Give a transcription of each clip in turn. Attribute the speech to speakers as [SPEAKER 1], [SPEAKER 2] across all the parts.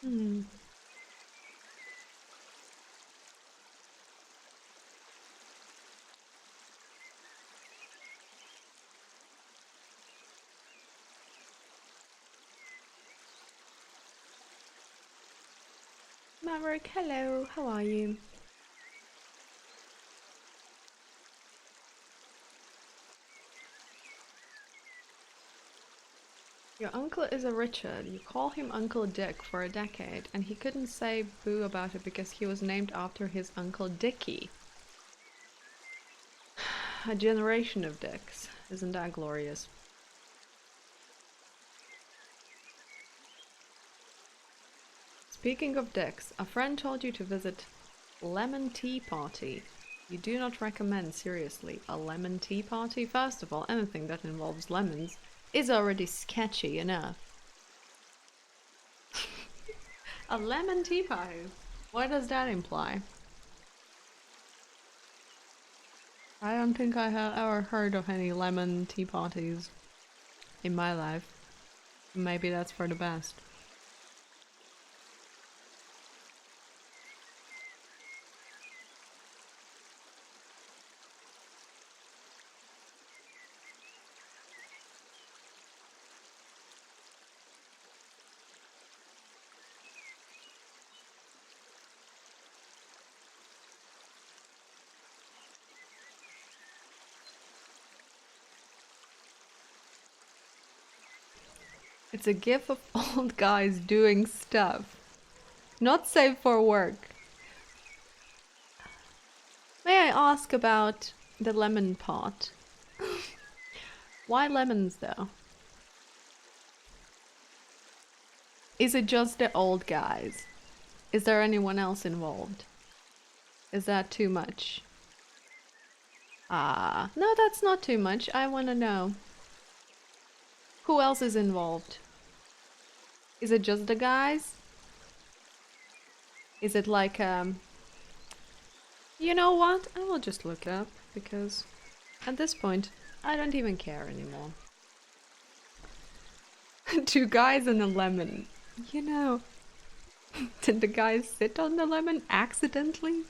[SPEAKER 1] Hmm. Maverick, hello, how are you? Your uncle is a Richard. You call him Uncle Dick for a decade, and he couldn't say boo about it because he was named after his Uncle Dickie. A generation of Dicks. Isn't that glorious? Speaking of Dicks, a friend told you to visit Lemon Tea Party. You do not recommend, seriously, a lemon tea party? First of all, anything that involves lemons is already sketchy enough. A lemon tea party? What does that imply? I don't think I have ever heard of any lemon tea parties in my life. Maybe that's for the best. It's a gif of old guys doing stuff. Not safe for work. May I ask about the lemon pot? Why lemons though? Is it just the old guys? Is there anyone else involved? Is that too much? Ah, no, that's not too much. I want to know. Who else is involved? Is it just the guys? Is it like, you know what? I will just look it up because at this point, I don't even care anymore. Two guys and a lemon. You know, did the guys sit on the lemon accidentally?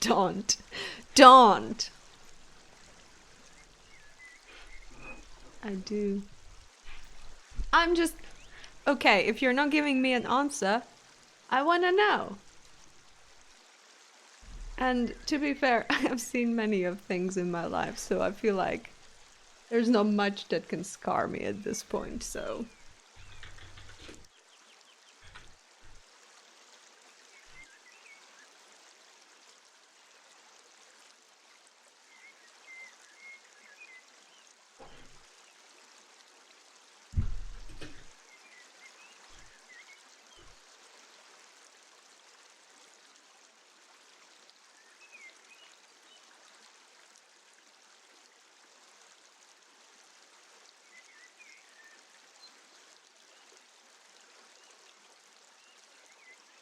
[SPEAKER 1] Don't. Don't! I do. I'm just. Okay, if you're not giving me an answer, I wanna know. And to be fair, I have seen many of things in my life, so I feel like there's not much that can scar me at this point, so.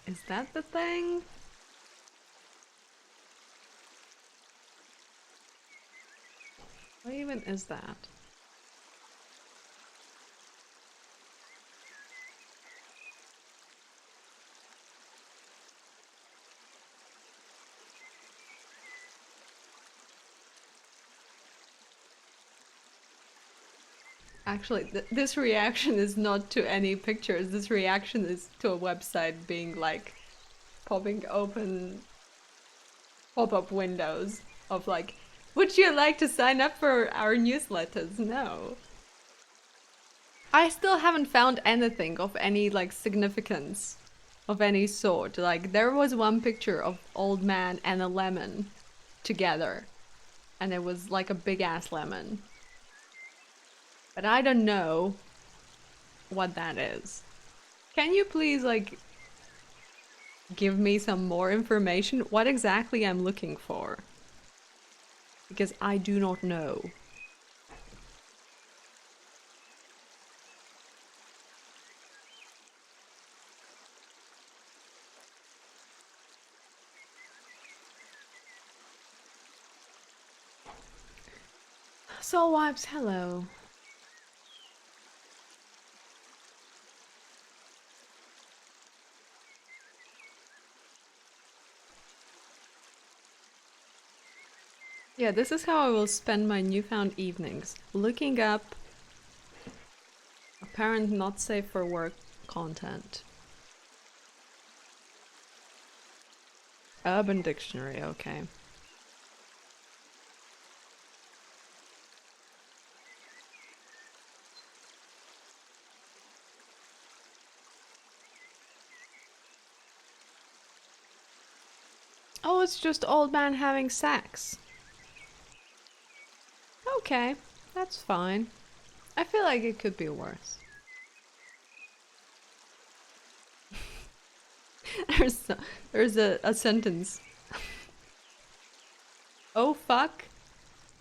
[SPEAKER 1] Is that the thing? What even is that? Actually, this reaction is not to any pictures. This reaction is to a website being like popping open pop-up windows of like, would you like to sign up for our newsletters? No. I still haven't found anything of any like significance of any sort. Like there was one picture of old man and a lemon together, and it was like a big ass lemon. But I don't know what that is. Can you please like give me some more information? What exactly I'm looking for? Because I do not know. Soul Vibes, hello. Yeah, this is how I will spend my newfound evenings. Looking up apparent not safe for work content. Urban Dictionary, okay. Oh, it's just old man having sex. Okay, that's fine. I feel like it could be worse. there's a sentence. Oh fuck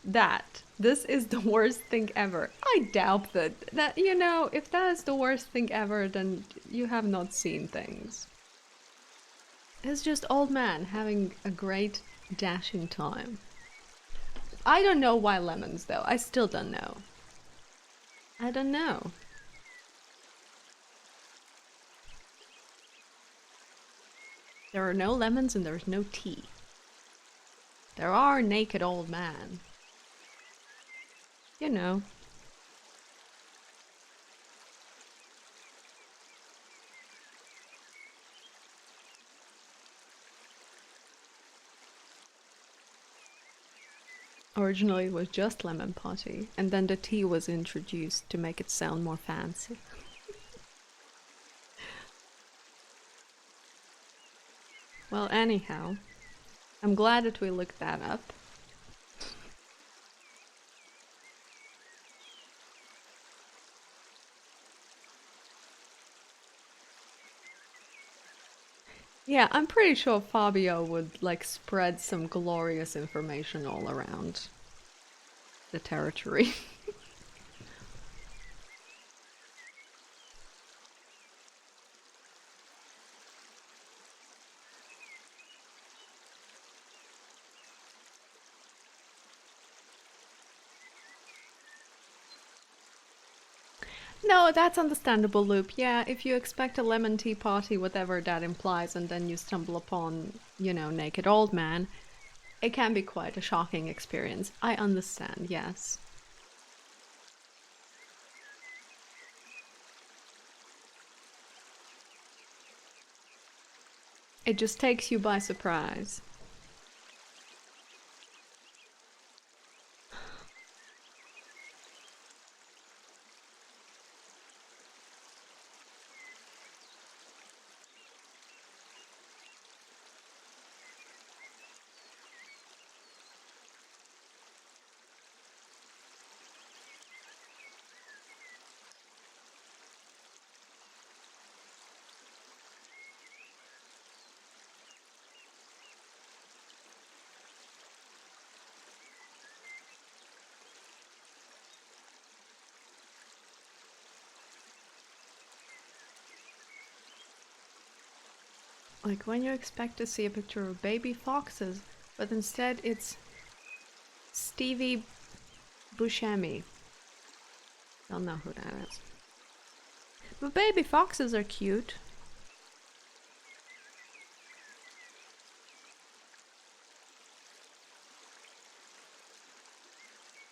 [SPEAKER 1] that. This is the worst thing ever. I doubt that you know, if that is the worst thing ever, then you have not seen things. It's just old man having a great dashing time. I don't know why lemons though. I still don't know. I don't know. There are no lemons and there's no tea. There are naked old men. You know. Originally it was just lemon potty, and then the tea was introduced to make it sound more fancy. Well, anyhow, I'm glad that we looked that up. Yeah, I'm pretty sure Fabio would like spread some glorious information all around the territory. No, that's understandable, Loop. Yeah, if you expect a lemon tea party, whatever that implies, and then you stumble upon, you know, naked old man, it can be quite a shocking experience. I understand, yes. It just takes you by surprise. Like when you expect to see a picture of baby foxes, but instead it's Stevie Buscemi. Don't know who that is. But baby foxes are cute.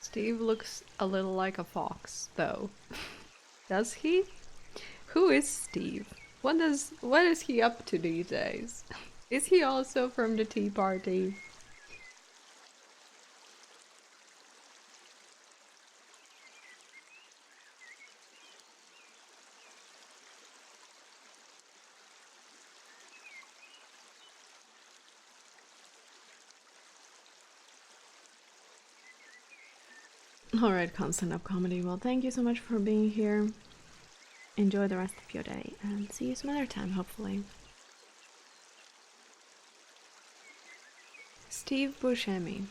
[SPEAKER 1] Steve looks a little like a fox, though. Does he? Who is Steve? What is he up to these days? Is he also from the Tea Party? Alright, Constant Up Comedy. Well, thank you so much for being here. Enjoy the rest of your day and see you some other time, hopefully. Steve Buscemi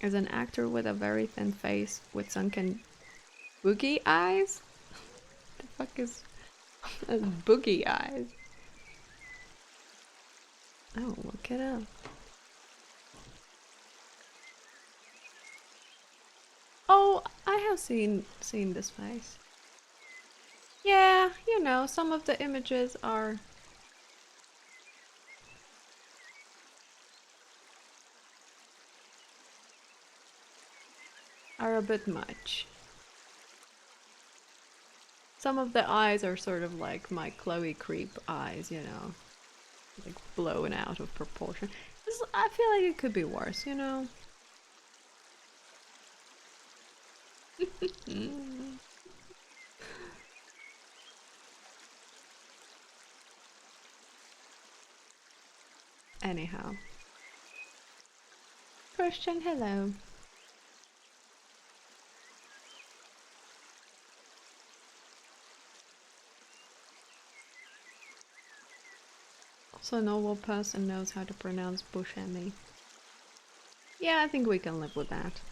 [SPEAKER 1] is an actor with a very thin face with sunken boogie eyes? The fuck is boogie eyes? Oh, look it up. Oh, I have seen this face. Yeah, you know, some of the images are a bit much. Some of the eyes are sort of like my Chloe creep eyes, you know, like blown out of proportion. I feel like it could be worse, you know. Anyhow, Christian, hello. Also, no one person knows how to pronounce Buscemi. Yeah, I think we can live with that.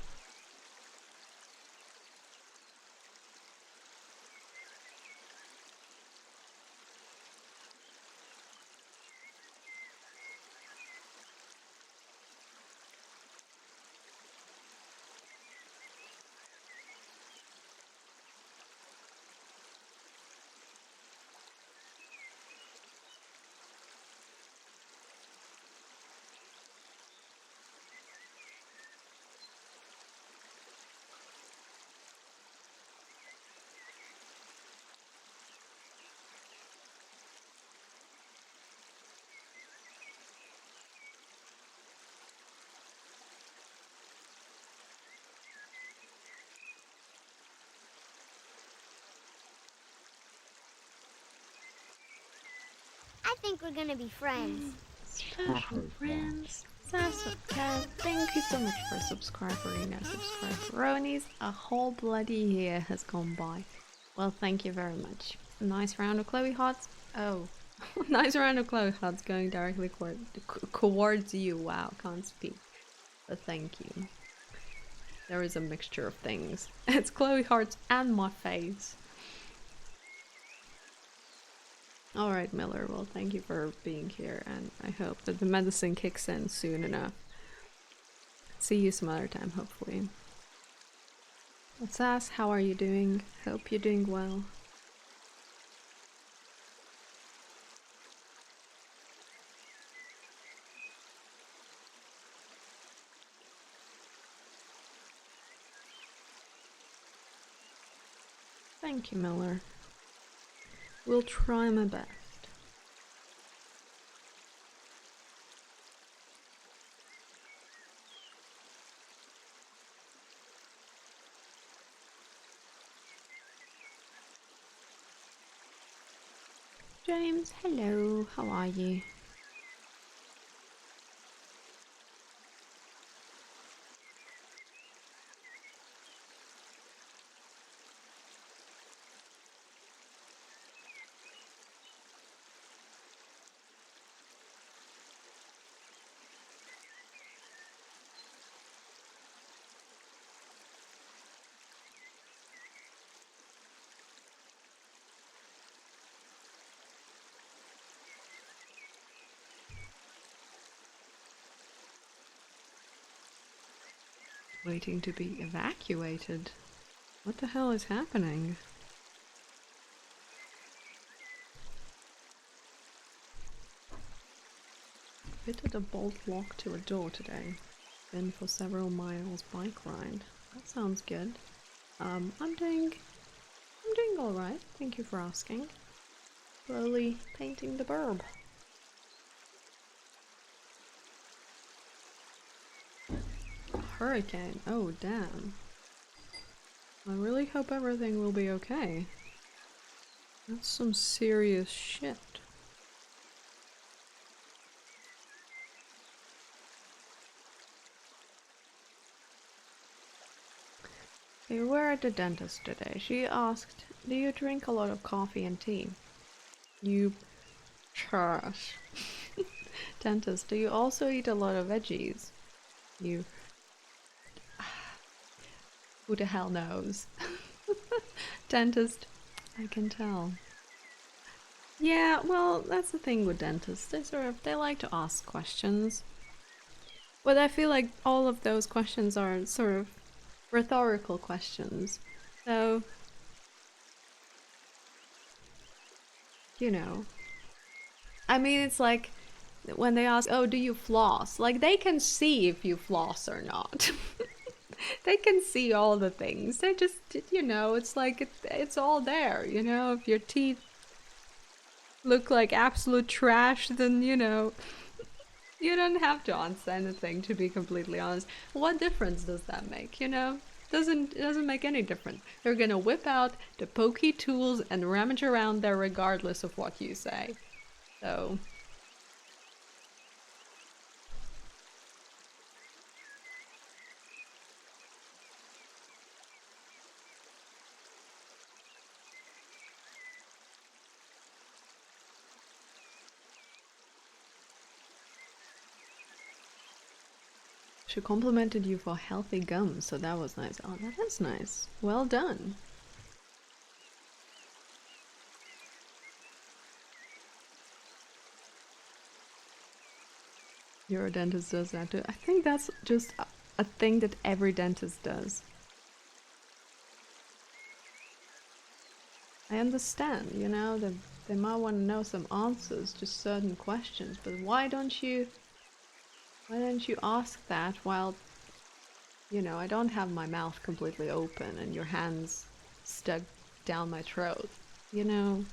[SPEAKER 2] I think we're gonna be friends.
[SPEAKER 1] Special friends. Sasuke, thank you so much for subscribing and subscriberonies. A whole bloody year has gone by. Well, thank you very much. A nice round of Chloe Hots. Oh, nice round of Chloe Hots going directly towards you. Wow, can't speak. But thank you. There is a mixture of things. It's Chloe Hearts and my face. Alright, Miller, well, thank you for being here, and I hope that the medicine kicks in soon enough. See you some other time, hopefully. Sass, how are you doing? Hope you're doing well. Thank you, Miller. We'll try my best. James, hello, how are you? Waiting to be evacuated? What the hell is happening? Fitted a bolt lock to a door today. Been for several miles bike ride. That sounds good. I'm doing alright. Thank you for asking. Slowly painting the burb. A hurricane. Oh damn. I really hope everything will be okay. That's some serious shit. We were at the dentist today. She asked, do you drink a lot of coffee and tea? You trash. Dentist, do you also eat a lot of veggies? You... Who the hell knows? Dentist, I can tell. Yeah, well, that's the thing with dentists. They like to ask questions. But I feel like all of those questions are sort of rhetorical questions. So, you know, I mean, it's like when they ask, "Oh, do you floss?" Like they can see if you floss or not. They can see all the things. They just, it's like it's all there. If your teeth look like absolute trash, then you don't have to answer anything. To be completely honest, what difference does that make? It doesn't make any difference. They're gonna whip out the pokey tools and rummage around there regardless of what you say. So. She complimented you for healthy gums, so that was nice. Oh, that is nice. Well done. Your dentist does that too. I think that's just a thing that every dentist does. I understand, that they might want to know some answers to certain questions, but why don't you ask that while I don't have my mouth completely open and your hands stuck down my throat, you know?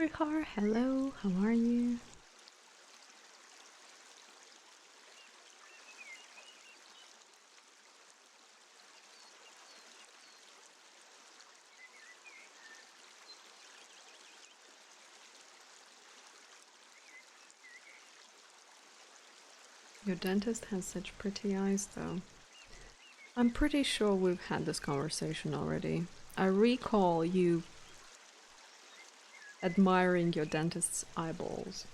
[SPEAKER 1] Rihar, hello, how are you? Your dentist has such pretty eyes, though. I'm pretty sure we've had this conversation already. I recall you admiring your dentist's eyeballs.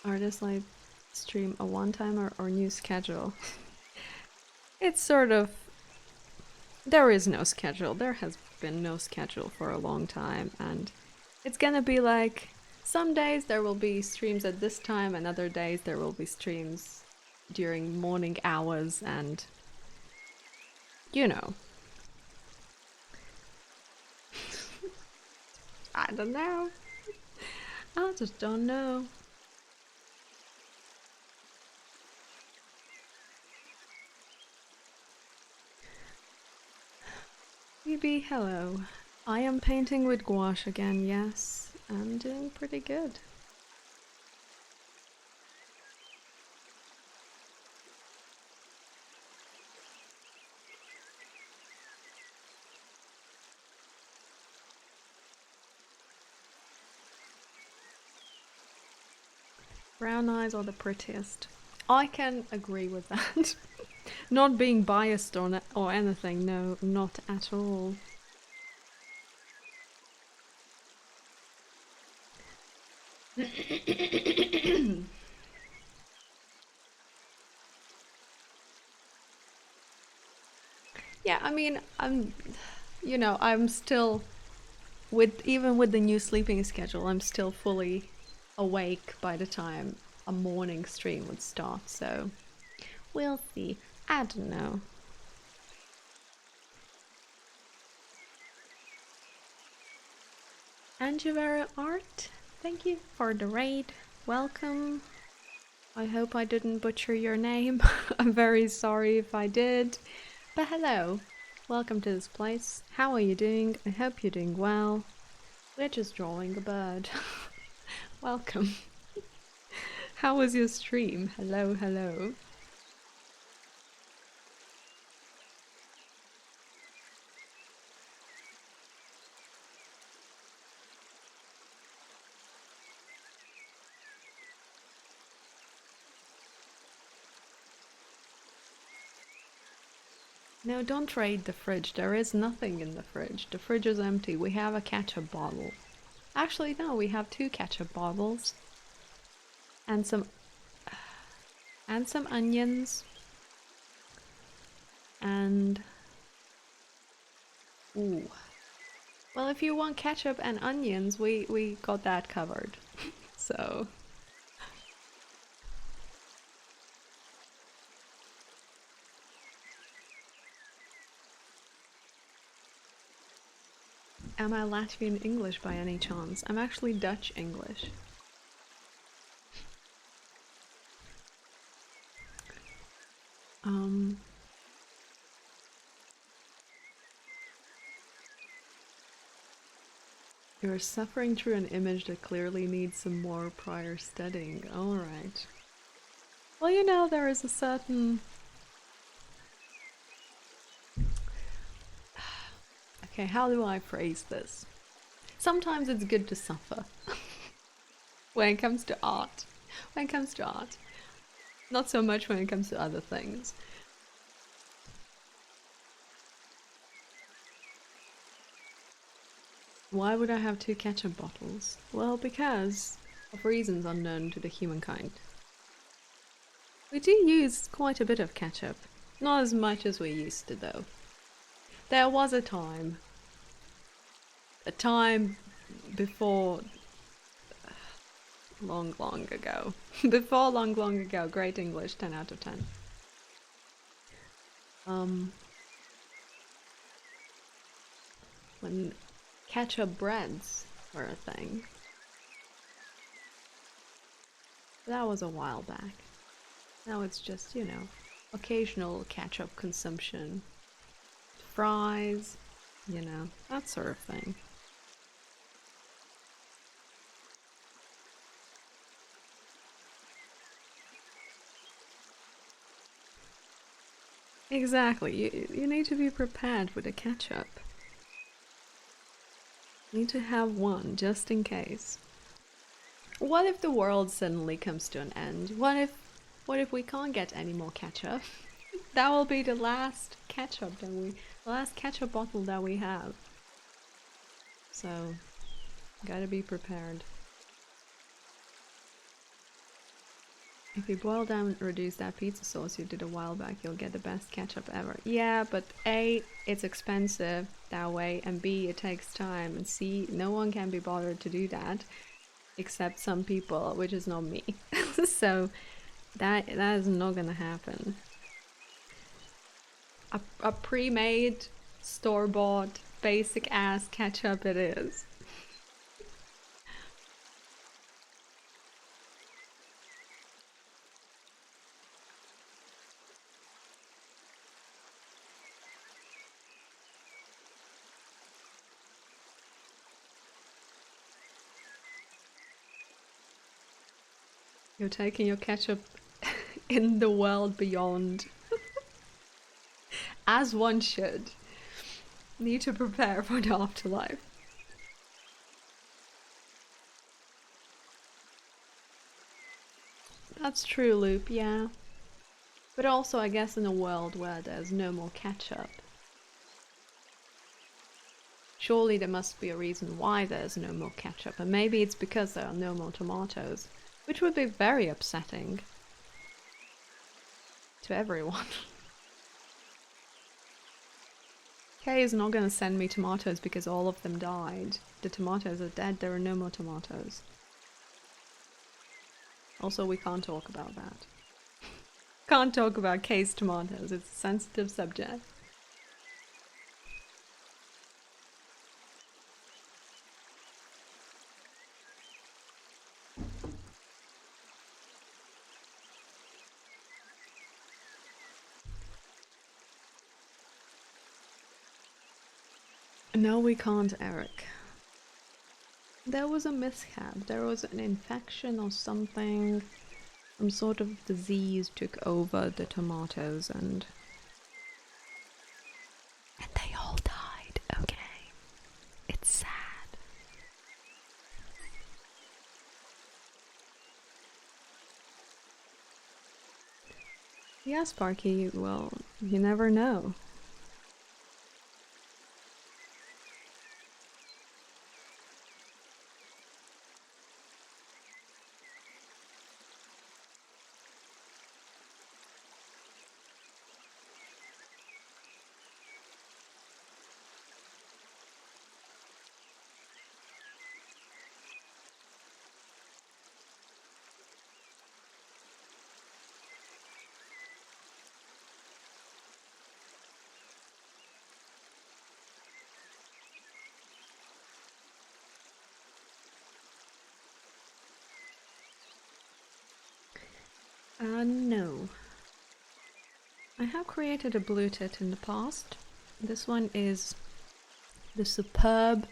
[SPEAKER 1] Artist live stream a one-time or new schedule? It's sort of... There is no schedule. There has been no schedule for a long time, and it's gonna be like some days there will be streams at this time, and other days there will be streams during morning hours, and I don't know. I just don't know. Phoebe, hello. I am painting with gouache again, yes. I'm doing pretty good. Brown eyes are the prettiest. I can agree with that. Not being biased or anything, no, not at all. Yeah, I mean, I'm still even with the new sleeping schedule, I'm still fully awake by the time a morning stream would start, so we'll see. I don't know. Angevera Art, thank you for the raid. Welcome. I hope I didn't butcher your name. I'm very sorry if I did. But hello. Welcome to this place. How are you doing? I hope you're doing well. We're just drawing a bird. Welcome. How was your stream? Hello, hello. No, don't raid the fridge. There is nothing in the fridge. The fridge is empty. We have a ketchup bottle. Actually, no, we have 2 ketchup bottles. And some onions. And ooh. Well, if you want ketchup and onions, we got that covered. So am I Latvian English by any chance? I'm actually Dutch English. You're suffering through an image that clearly needs some more prior studying. Alright. Well, you know, there is a certain... Okay, how do I phrase this? Sometimes it's good to suffer. When it comes to art. When it comes to art. Not so much when it comes to other things. Why would I have 2 ketchup bottles? Well, because of reasons unknown to the humankind. We do use quite a bit of ketchup. Not as much as we used to, though. There was a time before long ago. Before long ago. Great English, 10 out of 10. When ketchup breads were a thing. That was a while back. Now it's just, you know, occasional ketchup consumption. Fries, you know, that sort of thing. Exactly, you need to be prepared with the ketchup. You need to have one, just in case. What if the world suddenly comes to an end? What if we can't get any more ketchup? That will be the last ketchup the last ketchup bottle that we have. So, gotta be prepared. If you boil down and reduce that pizza sauce you did a while back, you'll get the best ketchup ever. Yeah, but A, it's expensive that way, and B, it takes time, and C, no one can be bothered to do that, except some people, which is not me. So, that is not gonna happen. A pre-made, store-bought, basic-ass ketchup it is. You're taking your ketchup in the world beyond. As one should. Need to prepare for the afterlife. That's true, Loop, yeah. But also, I guess, in a world where there's no more ketchup. Surely there must be a reason why there's no more ketchup, and maybe it's because there are no more tomatoes. Which would be very upsetting. To everyone. Kay is not gonna send me tomatoes because all of them died. The tomatoes are dead, there are no more tomatoes. Also, we can't talk about that. Can't talk about Kay's tomatoes, it's a sensitive subject. No, we can't, Eric. There was a mishap. There was an infection or something. Some sort of disease took over the tomatoes and they all died, okay? It's sad. Yeah, Sparky, well, you never know. No. I have created a blue tit in the past. This one is the superb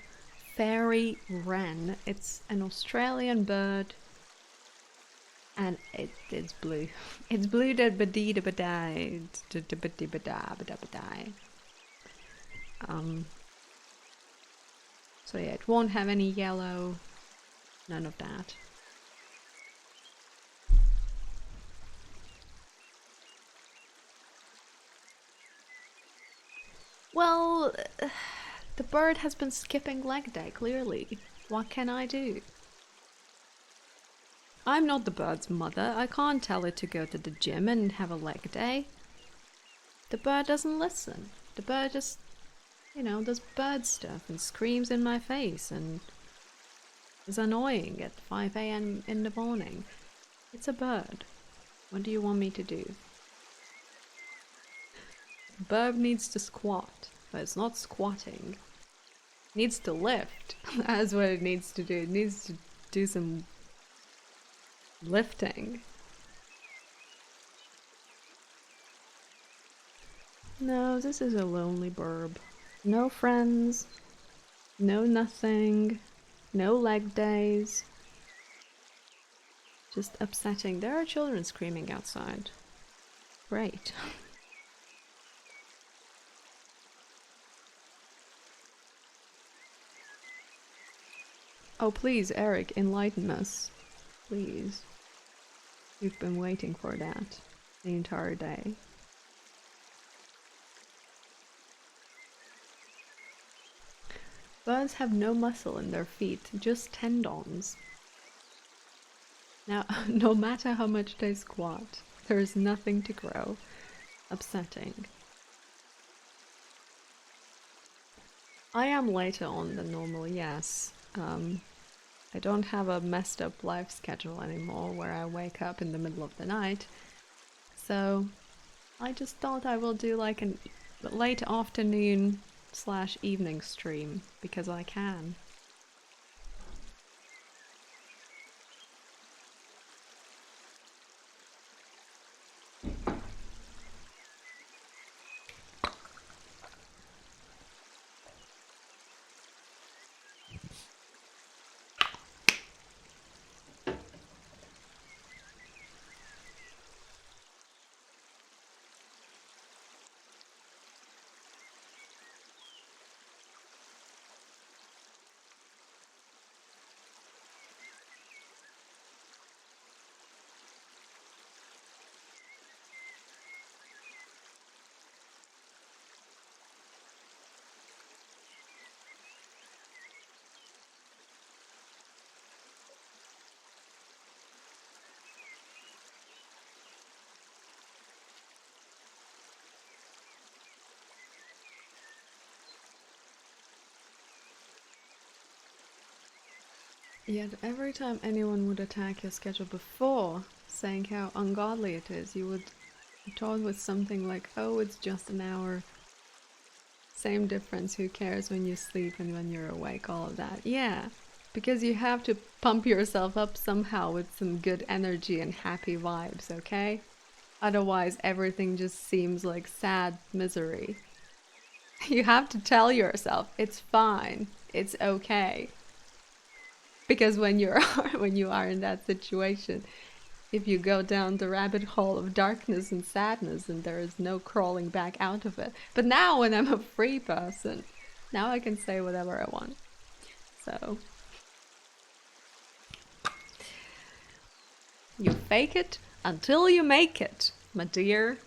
[SPEAKER 1] fairy wren. It's an Australian bird and it is blue. It's blue da ba dee da ba die. So yeah, it won't have any yellow, none of that. Well, the bird has been skipping leg day, clearly. What can I do? I'm not the bird's mother. I can't tell it to go to the gym and have a leg day. The bird doesn't listen. The bird just, does bird stuff and screams in my face and is annoying at 5 a.m. in the morning. It's a bird. What do you want me to do? The bird needs to squat, but it's not squatting. It needs to lift. That's what it needs to do. It needs to do some lifting. No, this is a lonely burb. No friends, no nothing, no leg days. Just upsetting. There are children screaming outside. Great. Oh, please, Eric, enlighten us. Please. We've been waiting for that the entire day. Birds have no muscle in their feet, just tendons. Now, no matter how much they squat, there is nothing to grow. Upsetting. I am later on than normal, yes. I don't have a messed up life schedule anymore where I wake up in the middle of the night. So I just thought I will do like a late afternoon / evening stream because I can. Yet every time anyone would attack your schedule before, saying how ungodly it is, you would retort with something like, oh, it's just an hour. Same difference, who cares when you sleep and when you're awake, all of that. Yeah, because you have to pump yourself up somehow with some good energy and happy vibes, okay? Otherwise, everything just seems like sad misery. You have to tell yourself, it's fine, it's okay. Because when you are in that situation, if you go down the rabbit hole of darkness and sadness, and there is no crawling back out of it. But now when I'm a free person, now I can say whatever I want. So you fake it until you make it, my dear.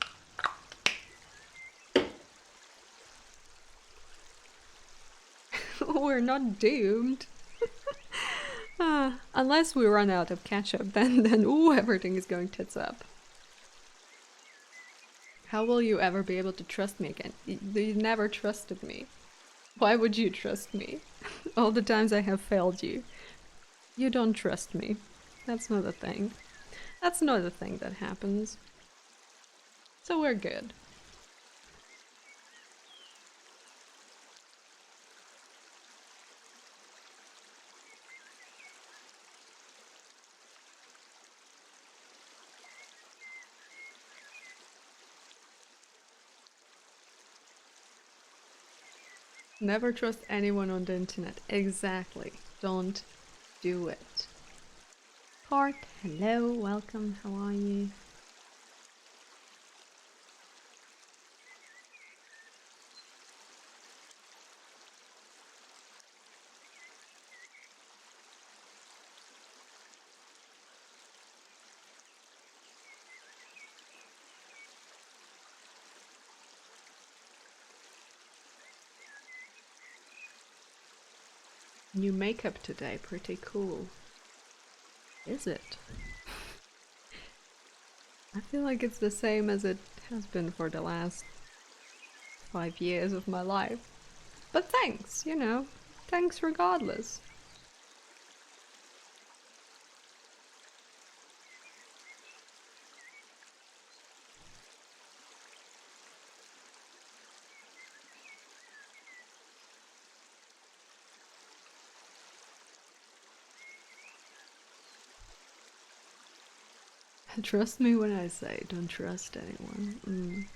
[SPEAKER 1] We're not doomed. Unless we run out of ketchup, then ooh, everything is going tits up. How will you ever be able to trust me again? You never trusted me. Why would you trust me? All the times I have failed you. You don't trust me. That's not a thing. That's not a thing that happens. So we're good. Never trust anyone on the internet. Exactly. Don't do it. Heart, hello, welcome, how are you? New makeup today, pretty cool. Is it? I feel like it's the same as it has been for the last 5 years of my life. But thanks, you know. Thanks regardless. Trust me when I say don't trust anyone.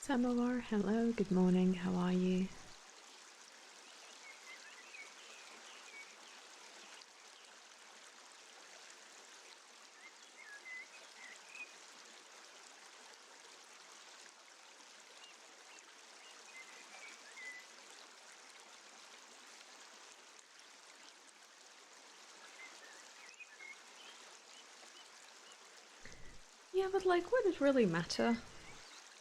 [SPEAKER 1] Samovar, hello, good morning, how are you? Yeah, but like, would it really matter?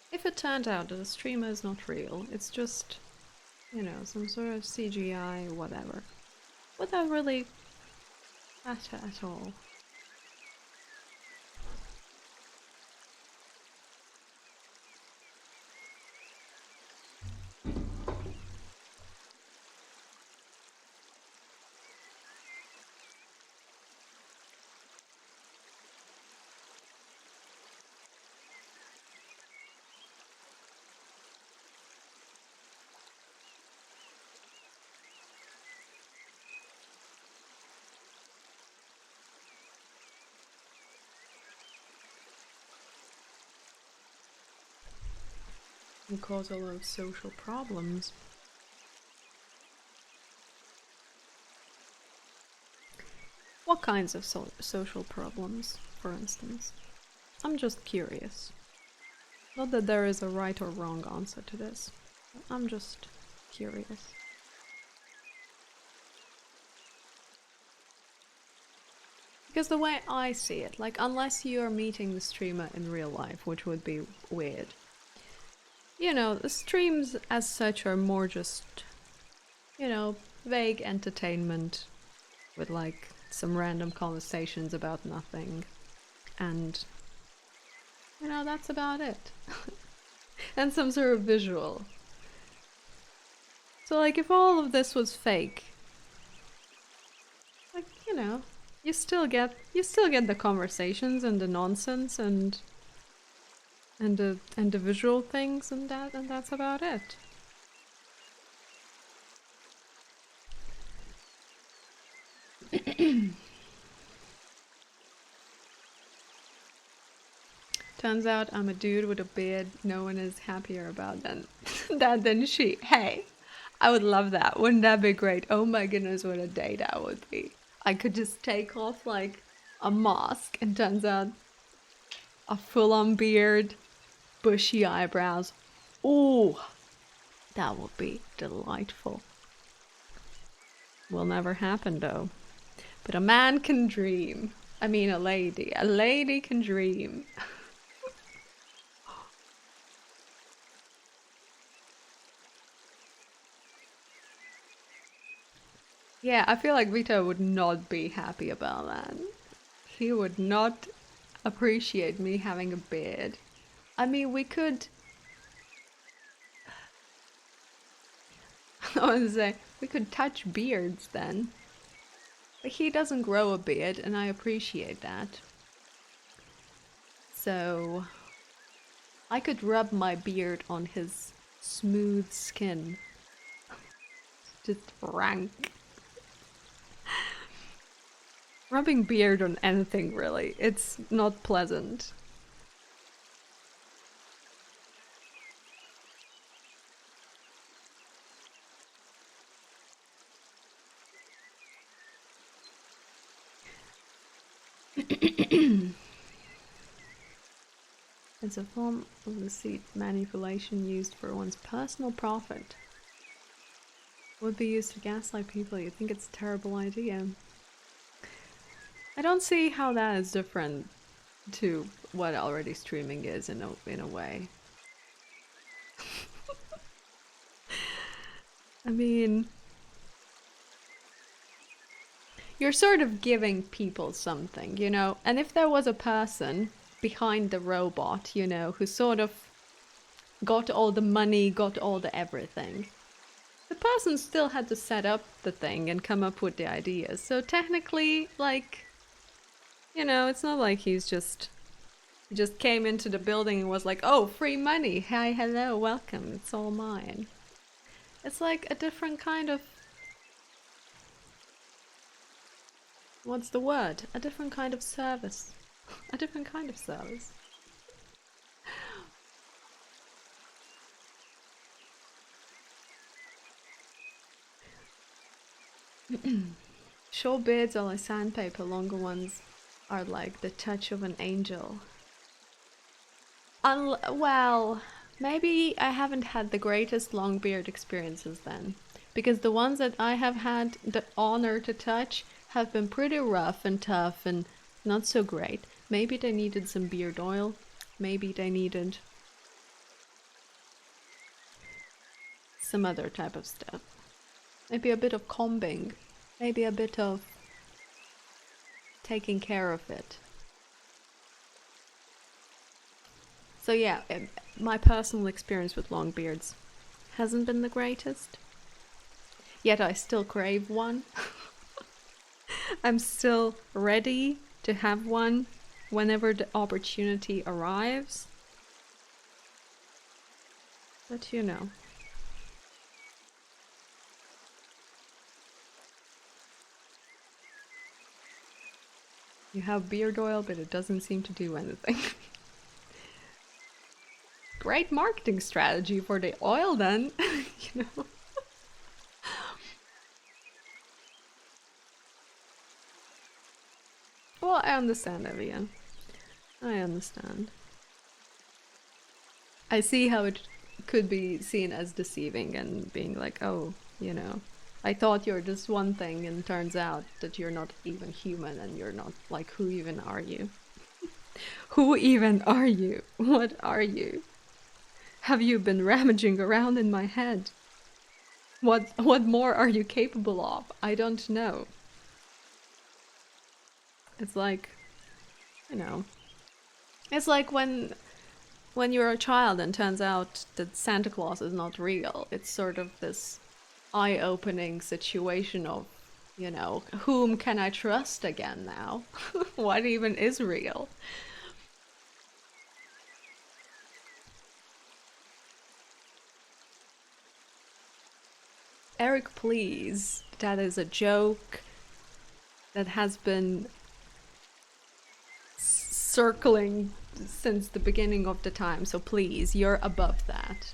[SPEAKER 1] If it turned out that the streamer is not real, it's just, you know, some sort of CGI, whatever. Would that really matter at all? And cause a lot of social problems. What kinds of social problems, for instance? I'm just curious. Not that there is a right or wrong answer to this. I'm just curious. Because the way I see it, like, unless you're meeting the streamer in real life, which would be weird, you know, the streams as such are more just, you know, vague entertainment with like some random conversations about nothing. And, you know, that's about it. And some sort of visual. So, like, if all of this was fake, like, you know, you still get the conversations and the nonsense and the visual things and that's about it. Turns out I'm a dude with a beard no one is happier about than she. Hey, I would love that. Wouldn't that be great? Oh my goodness, what a day that would be. I could just take off like a mask and turns out A full-on beard, bushy eyebrows. Ooh, that would be delightful. Will never happen though. But a man can dream. I mean a lady. A lady can dream. Yeah, I feel like Vito would not be happy about that. He would not appreciate me having a beard. I mean, we could... I was say, we could touch beards then. But he doesn't grow a beard, and I appreciate that. So... I could rub my beard on his smooth skin. Just rank. Rubbing beard on anything, really. It's not pleasant. It's a form of deceit manipulation used for one's personal profit. Would be used to gaslight people. You think it's a terrible idea. I don't see how that is different to what already streaming is in a way. I mean, you're sort of giving people something, you know? And if there was a person behind the robot, you know, who sort of got all the money, got all the everything, the person still had to set up the thing and come up with the ideas. So technically, like, you know, it's not like he just came into the building and was like, oh, free money. Hi, hello, welcome. It's all mine. It's like a different kind of... What's the word? A different kind of service. A different kind of service. Short beards are like sandpaper, longer ones are like the touch of an angel. Well, maybe I haven't had the greatest long beard experiences then. Because the ones that I have had the honor to touch have been pretty rough and tough and not so great. Maybe they needed some beard oil. Maybe they needed some other type of stuff. Maybe a bit of combing. Maybe a bit of taking care of it. So yeah, my personal experience with long beards hasn't been the greatest. Yet I still crave one. I'm still ready to have one whenever the opportunity arrives. But you know. You have beard oil, but it doesn't seem to do anything. Great marketing strategy for the oil then, you know. Well, I understand, Evian. I understand. I see how it could be seen as deceiving and being like, oh, you know, I thought you're just one thing and turns out that you're not even human and you're not, like, who even are you? Who even are you? What are you? Have you been rummaging around in my head? What more are you capable of? I don't know. It's like, you know, it's like when you're a child and turns out that Santa Claus is not real. It's sort of this eye-opening situation of, you know, whom can I trust again now? What even is real? Eric, please. That is a joke that has been circling since the beginning of the time, so please, you're above that.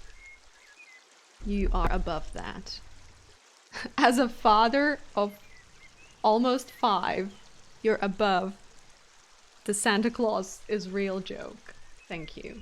[SPEAKER 1] You are above that. As a father of almost 5, you're above the Santa Claus is real joke. Thank you.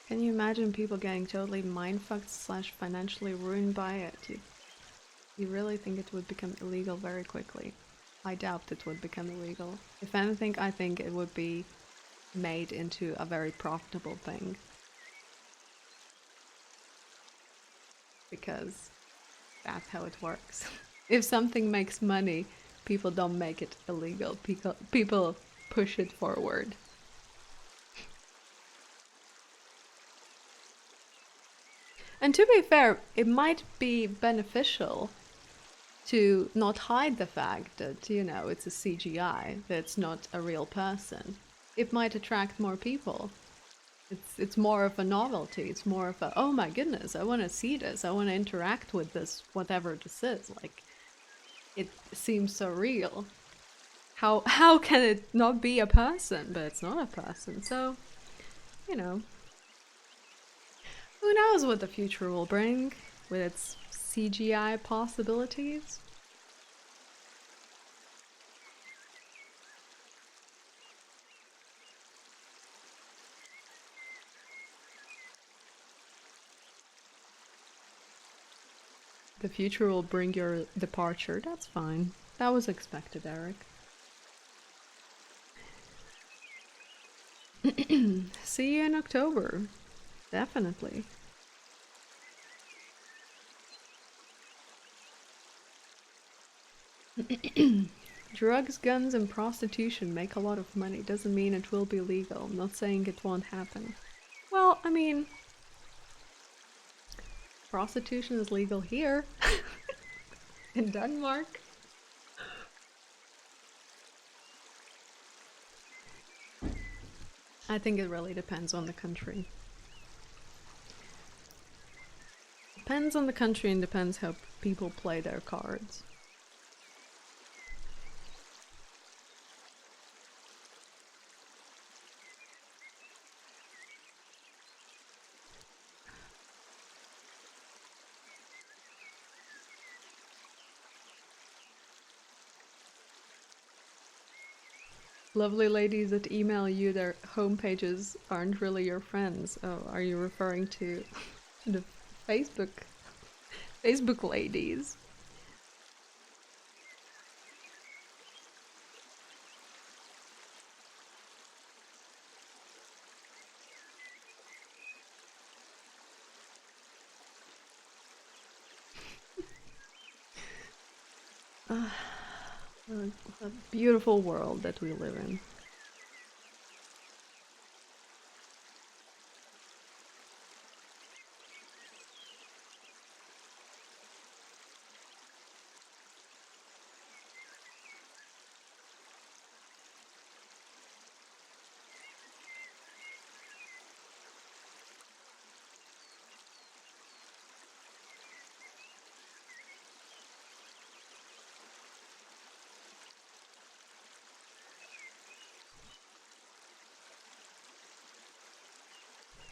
[SPEAKER 1] Can you imagine people getting totally mindfucked slash financially ruined by it? You really think it would become illegal very quickly? I doubt it would become illegal. If anything, I think it would be made into a very profitable thing. Because that's how it works. If something makes money, people don't make it illegal. People push it forward. And to be fair, it might be beneficial to not hide the fact that, you know, it's a CGI, that it's not a real person. It might attract more people. It's more of a novelty. It's more of a, oh my goodness, I want to see this. I want to interact with this, whatever this is. Like, it seems so real. How can it not be a person? But it's not a person, so, you know. Who knows what the future will bring with its CGI possibilities? The future will bring your departure. That's fine. That was expected, Eric. See you in October. Definitely. Drugs, guns, and prostitution make a lot of money. Doesn't mean it will be legal. I'm not saying it won't happen. Well, I mean, prostitution is legal here. In Denmark. I think it really depends on the country. Depends on the country and depends how people play their cards. Lovely ladies that email you their homepages aren't really your friends. Oh, are you referring to the Facebook ladies? A beautiful world that we live in.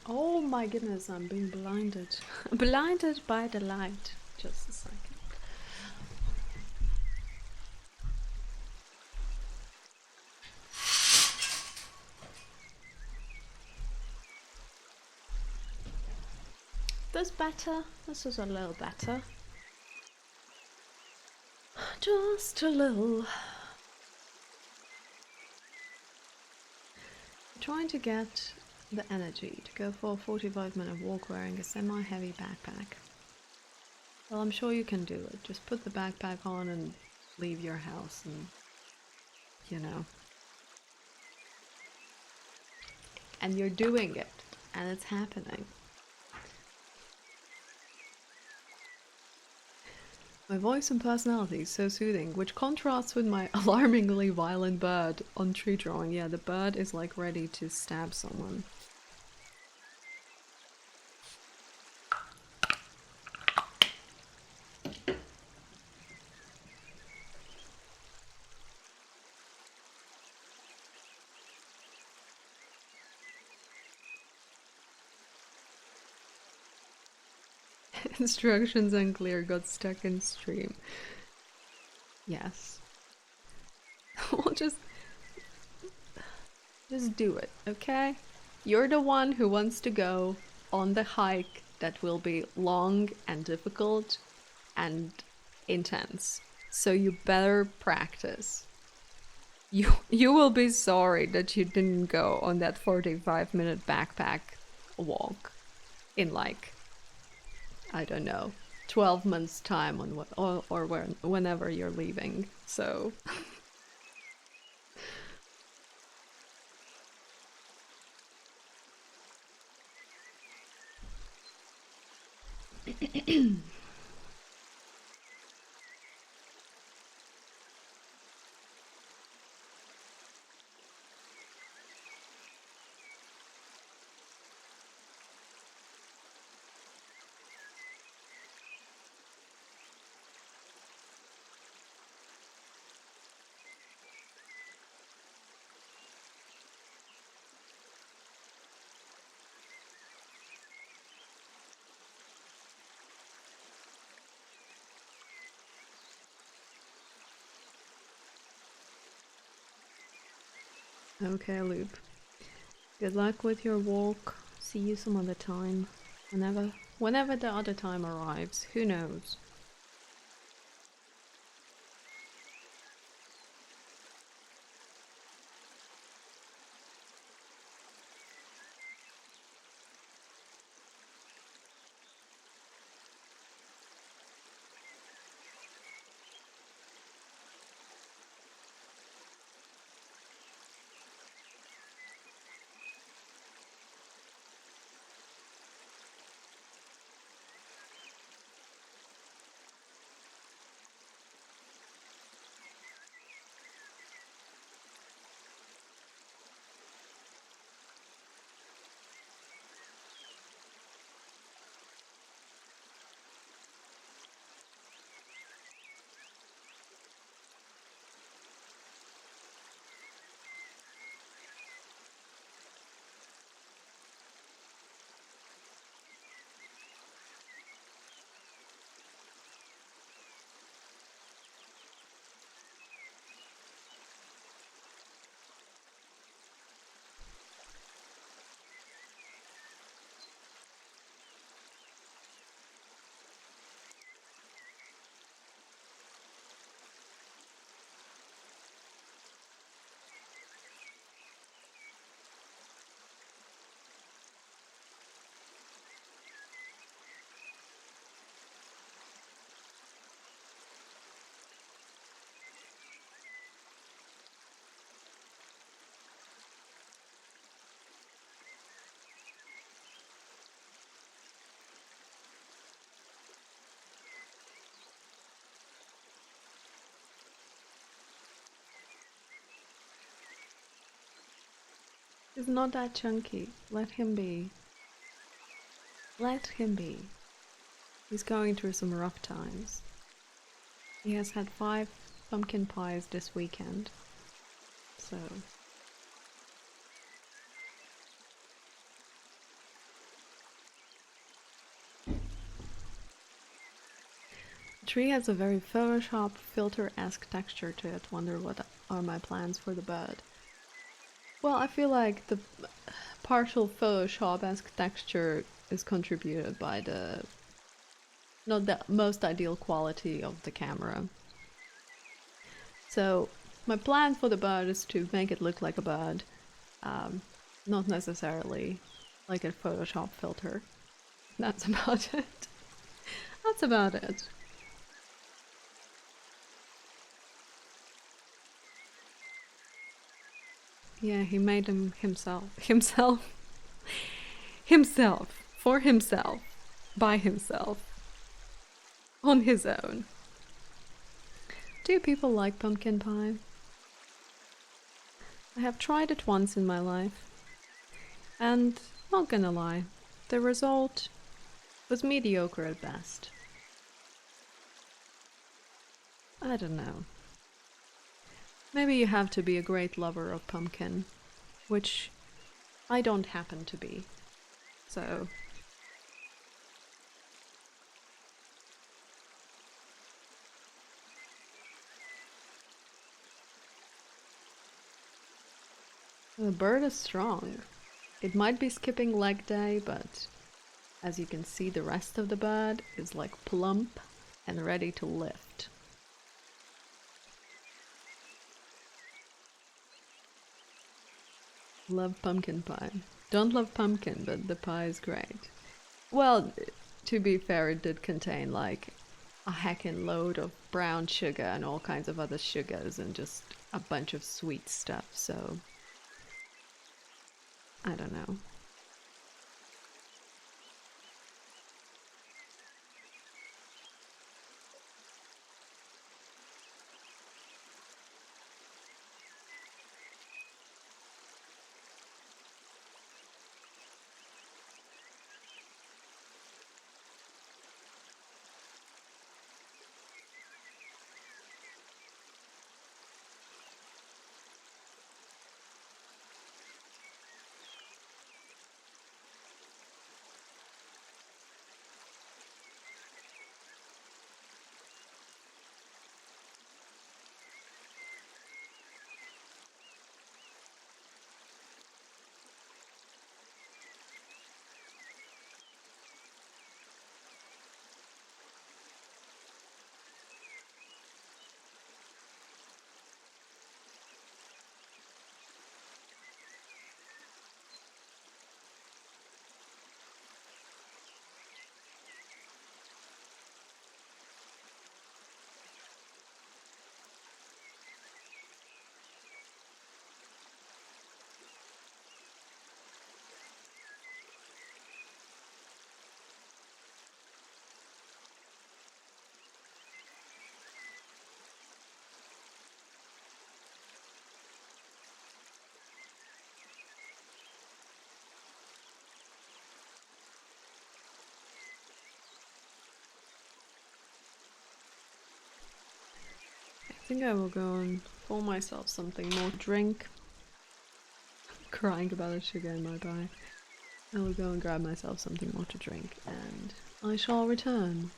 [SPEAKER 1] Oh my goodness, I'm being blinded. Blinded by the light. Just a second. This better? This is a little better. Just a little. I'm trying to get the energy to go for a 45-minute walk wearing a semi-heavy backpack. Well, I'm sure you can do it. Just put the backpack on and leave your house and, you know. And you're doing it. And it's happening. My voice and personality is so soothing, which contrasts with my alarmingly violent bird on tree drawing. Yeah, the bird is like ready to stab someone. Instructions unclear, got stuck in stream. Yes. We'll just do it, okay? You're the one who wants to go on the hike that will be long and difficult and intense. So you better practice. You will be sorry that you didn't go on that 45-minute backpack walk in like, I don't know, 12 months time on what or whenever you're leaving. So okay, Loop. Good luck with your walk. See you some other time. Whenever the other time arrives. Who knows? He's not that chunky. Let him be. Let him be. He's going through some rough times. He has had 5 pumpkin pies this weekend. So the tree has a very Photoshop filter-esque texture to it. Wonder what are my plans for the bird. Well, I feel like the partial Photoshop-esque texture is contributed by the not the most ideal quality of the camera. So my plan for the bird is to make it look like a bird, not necessarily like a Photoshop filter. That's about it. That's about it. Yeah, he made him himself. Himself. For himself. By himself. On his own. Do people like pumpkin pie? I have tried it once in my life, and not gonna lie, the result was mediocre at best. I don't know. Maybe you have to be a great lover of pumpkin, which I don't happen to be. So the bird is strong. It might be skipping leg day, but as you can see, the rest of the bird is like plump and ready to lift. Love pumpkin pie. Don't love pumpkin, but the pie is great. Well, to be fair, it did contain like a heckin' load of brown sugar and all kinds of other sugars and just a bunch of sweet stuff, so I don't know. I think I will go and pour myself something more to drink. Crying about the sugar in my pie. I will go and grab myself something more to drink, and I shall return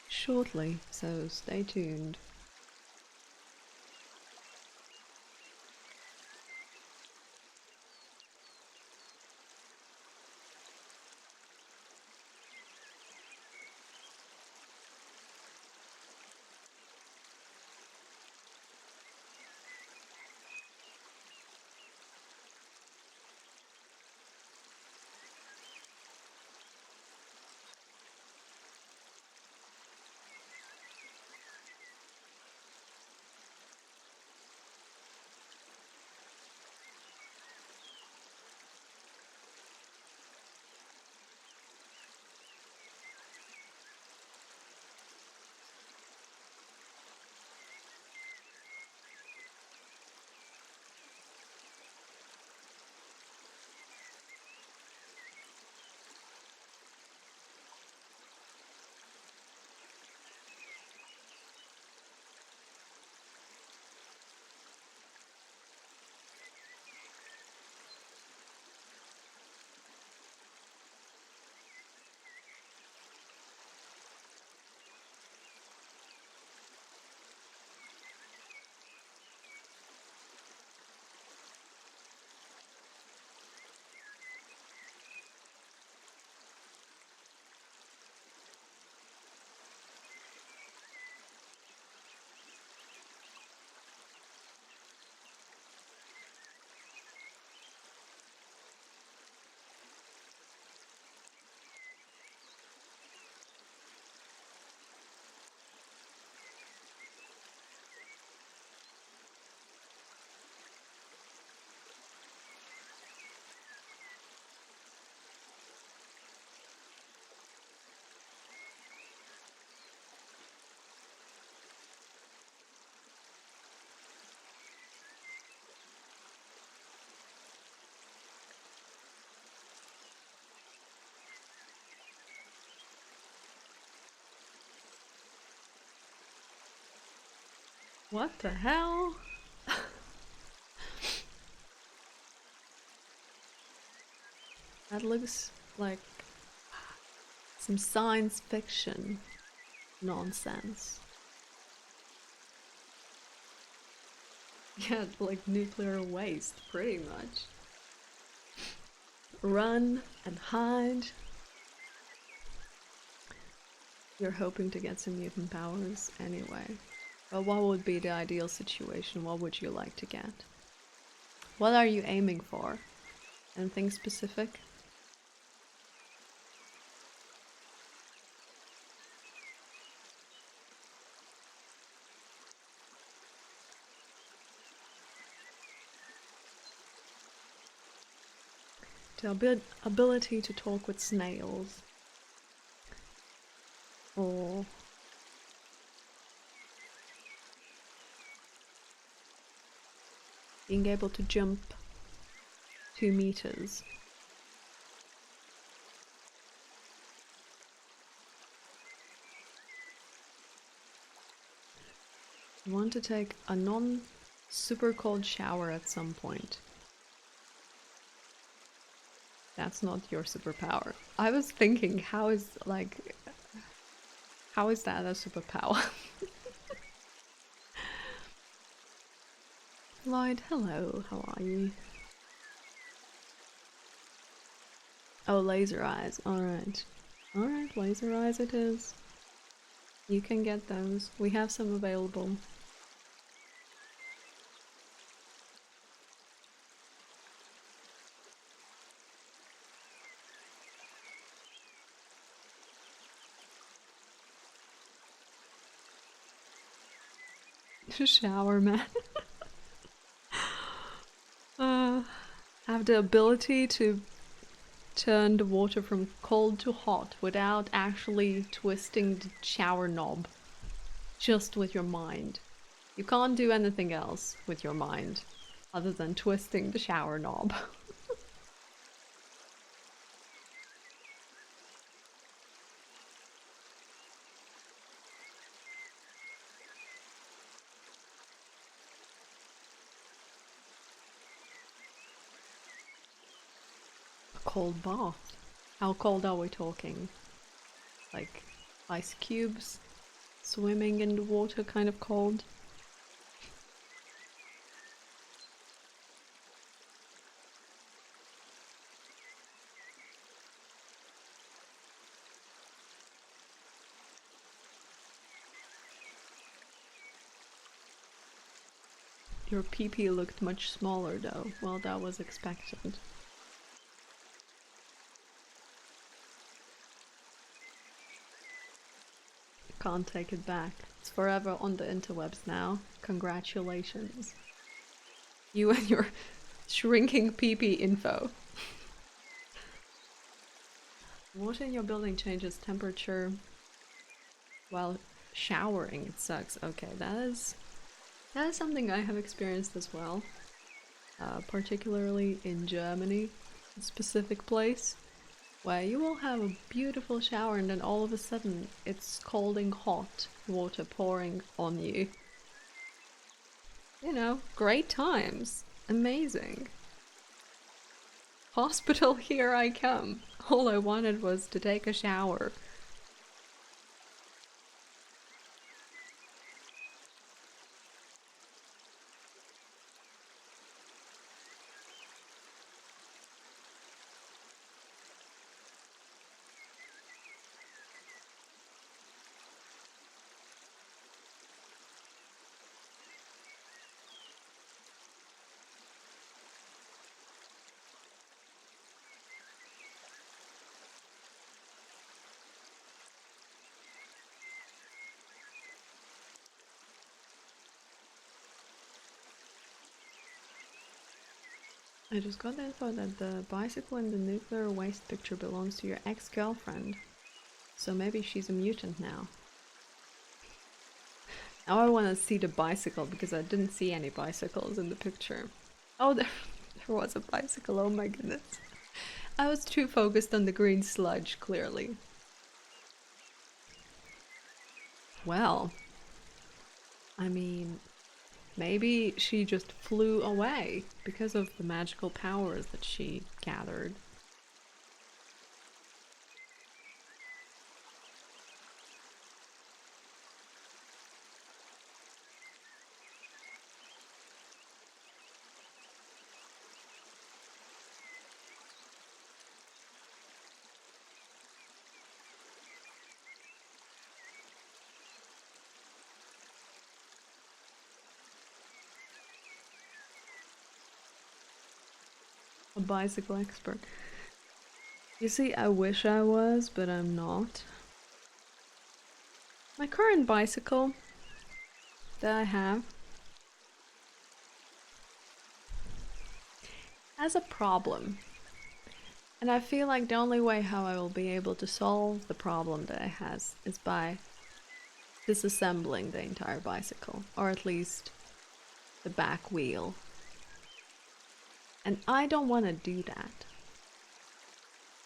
[SPEAKER 1] shortly, so stay tuned. What the hell? That looks like some science fiction nonsense. Yeah, like nuclear waste, pretty much. Run and hide. You're hoping to get some mutant powers anyway. But what would be the ideal situation? What would you like to get? What are you aiming for? Anything specific? The ability to talk with snails. Or being able to jump 2 meters. You want to take a non-super cold shower at some point. That's not your superpower. I was thinking, how is that a superpower? Lloyd, hello, how are you? Oh, laser eyes, alright. Alright, laser eyes it is. You can get those. We have some available. Shower man. Have the ability to turn the water from cold to hot without actually twisting the shower knob. Just with your mind. You can't do anything else with your mind other than twisting the shower knob. A cold bath. How cold are we talking? Like ice cubes? Swimming in the water kind of cold? Your pee-pee looked much smaller though. Well, that was expected. Can't take it back. It's forever on the interwebs now. Congratulations. You and your shrinking pee-pee info. Water in your building changes temperature while showering. It sucks. Okay, that is something I have experienced as well. Particularly in Germany, a specific place where you will have a beautiful shower and then all of a sudden it's scalding hot water pouring on you. You know, great times. Amazing. Hospital, here I come. All I wanted was to take a shower. I just got the info that the bicycle in the nuclear waste picture belongs to your ex-girlfriend. So maybe she's a mutant now. Now I want to see the bicycle because I didn't see any bicycles in the picture. Oh, there was a bicycle, oh my goodness. I was too focused on the green sludge, clearly. Well, I mean, Maybe she just flew away because of the magical powers that she gathered. A bicycle expert. You see, I wish I was, but I'm not. My current bicycle that I have has a problem. And I feel like the only way how I will be able to solve the problem that it has is by disassembling the entire bicycle, or at least the back wheel. And I don't want to do that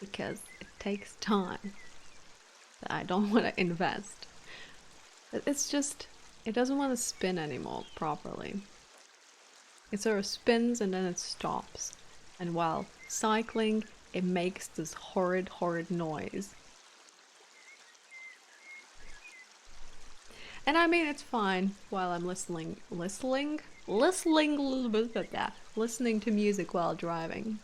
[SPEAKER 1] because it takes time that I don't want to invest. It's just, it doesn't want to spin anymore properly. It sort of spins and then it stops. And while cycling, it makes this horrid, horrid noise. And I mean, it's fine while I'm listening to music while driving.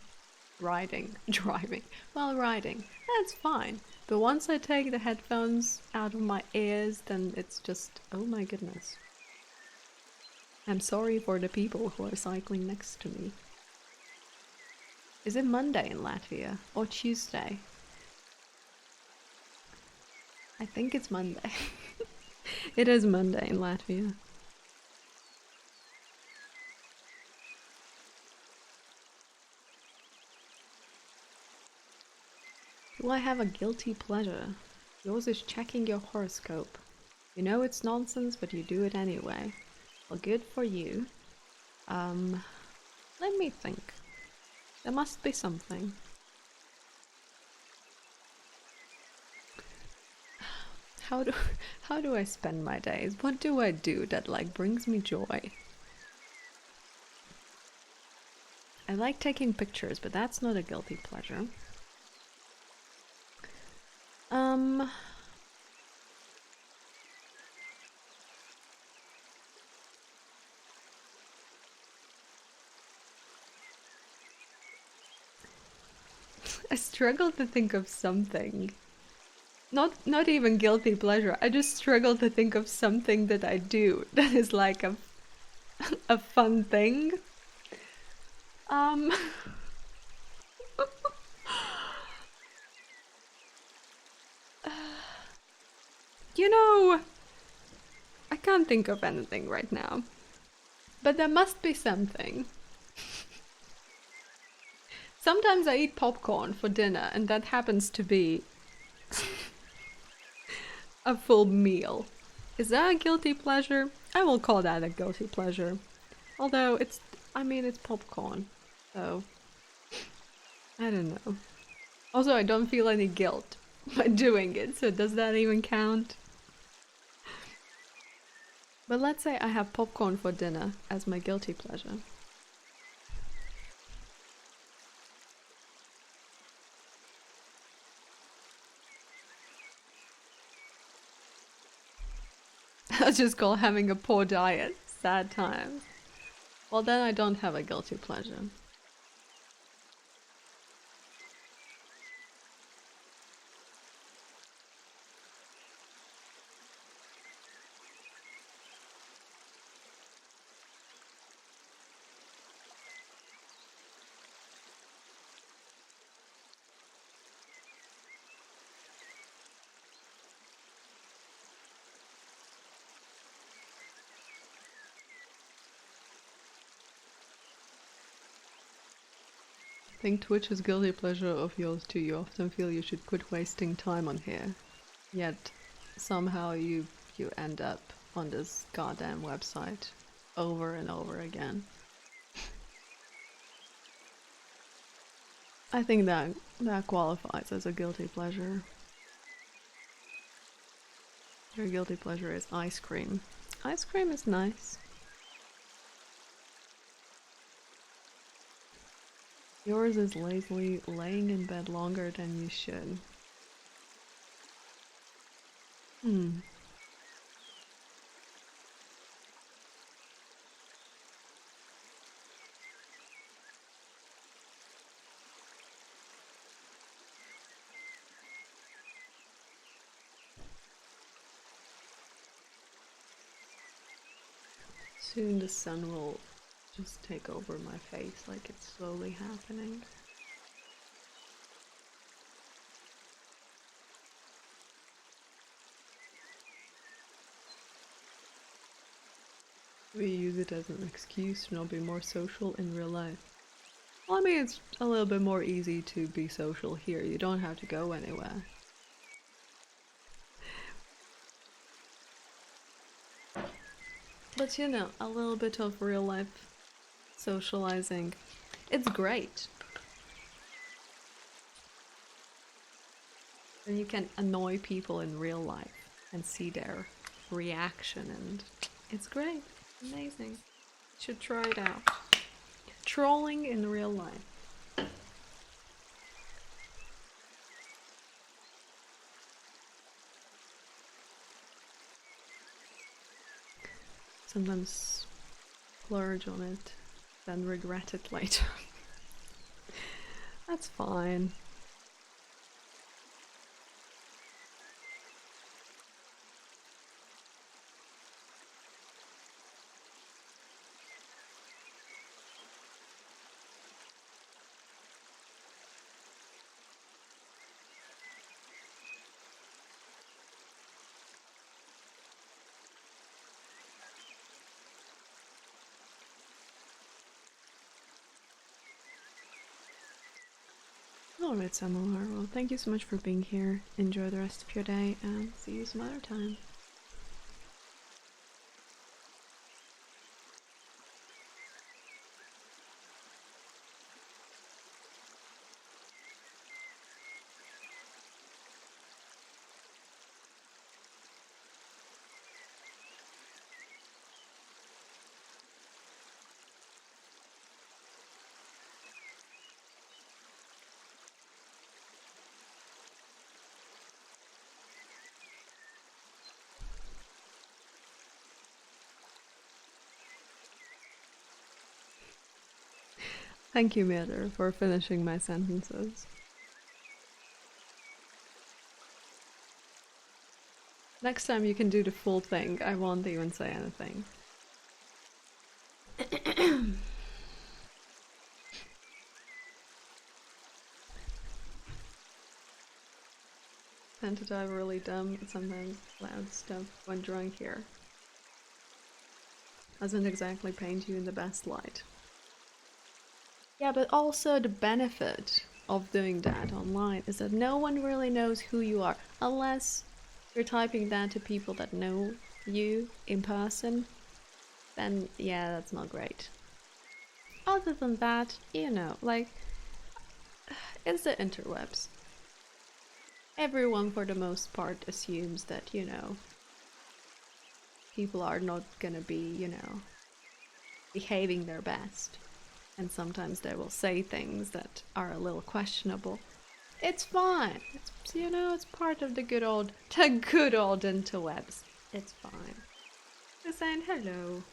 [SPEAKER 1] While riding. That's fine. But once I take the headphones out of my ears, then it's just, oh my goodness. I'm sorry for the people who are cycling next to me. Is it Monday in Latvia? Or Tuesday? I think it's Monday. It is Monday in Latvia. Do I have a guilty pleasure? Yours is checking your horoscope. You know it's nonsense, but you do it anyway. Well, good for you. Let me think. There must be something. How do I spend my days? What do I do that like brings me joy? I like taking pictures, but that's not a guilty pleasure. I struggle to think of something. Not even guilty pleasure. I just struggle to think of something that I do that is like a fun thing. You know, I can't think of anything right now. But there must be something. Sometimes I eat popcorn for dinner, and that happens to be a full meal. Is that a guilty pleasure? I will call that a guilty pleasure. Although it's popcorn, so I don't know. Also, I don't feel any guilt by doing it, so does that even count? But let's say I have popcorn for dinner as my guilty pleasure. That's just called having a poor diet. Sad times. Well, then I don't have a guilty pleasure. I think Twitch is guilty pleasure of yours too. You often feel you should quit wasting time on here. Yet somehow you end up on this goddamn website over and over again. I think that qualifies as a guilty pleasure. Your guilty pleasure is ice cream. Ice cream is nice. Yours is lazily laying in bed longer than you should. Hmm. Soon the sun will just take over my face like it's slowly happening. We use it as an excuse to not be more social in real life. Well, I mean, it's a little bit more easy to be social here. You don't have to go anywhere. But you know, a little bit of real life socializing, it's great. And you can annoy people in real life and see their reaction, and it's great. Amazing. You should try it out. Trolling in real life. Sometimes splurge on it, then regret it later. That's fine. Alright, Samovar. Well, thank you so much for being here. Enjoy the rest of your day and see you some other time. Thank you, Meter, for finishing my sentences. Next time you can do the full thing. I won't even say anything. Tend to dive really dumb and sometimes loud stuff when drunk here. Doesn't exactly paint you in the best light. Yeah, but also the benefit of doing that online is that no one really knows who you are unless you're typing that to people that know you in person. Then yeah, that's not great. Other than that, you know, like, it's the interwebs. Everyone for the most part assumes that, you know, people are not gonna be, you know, behaving their best. And sometimes they will say things that are a little questionable. It's fine. It's, you know, it's part of the good old interwebs. It's fine. Just saying hello.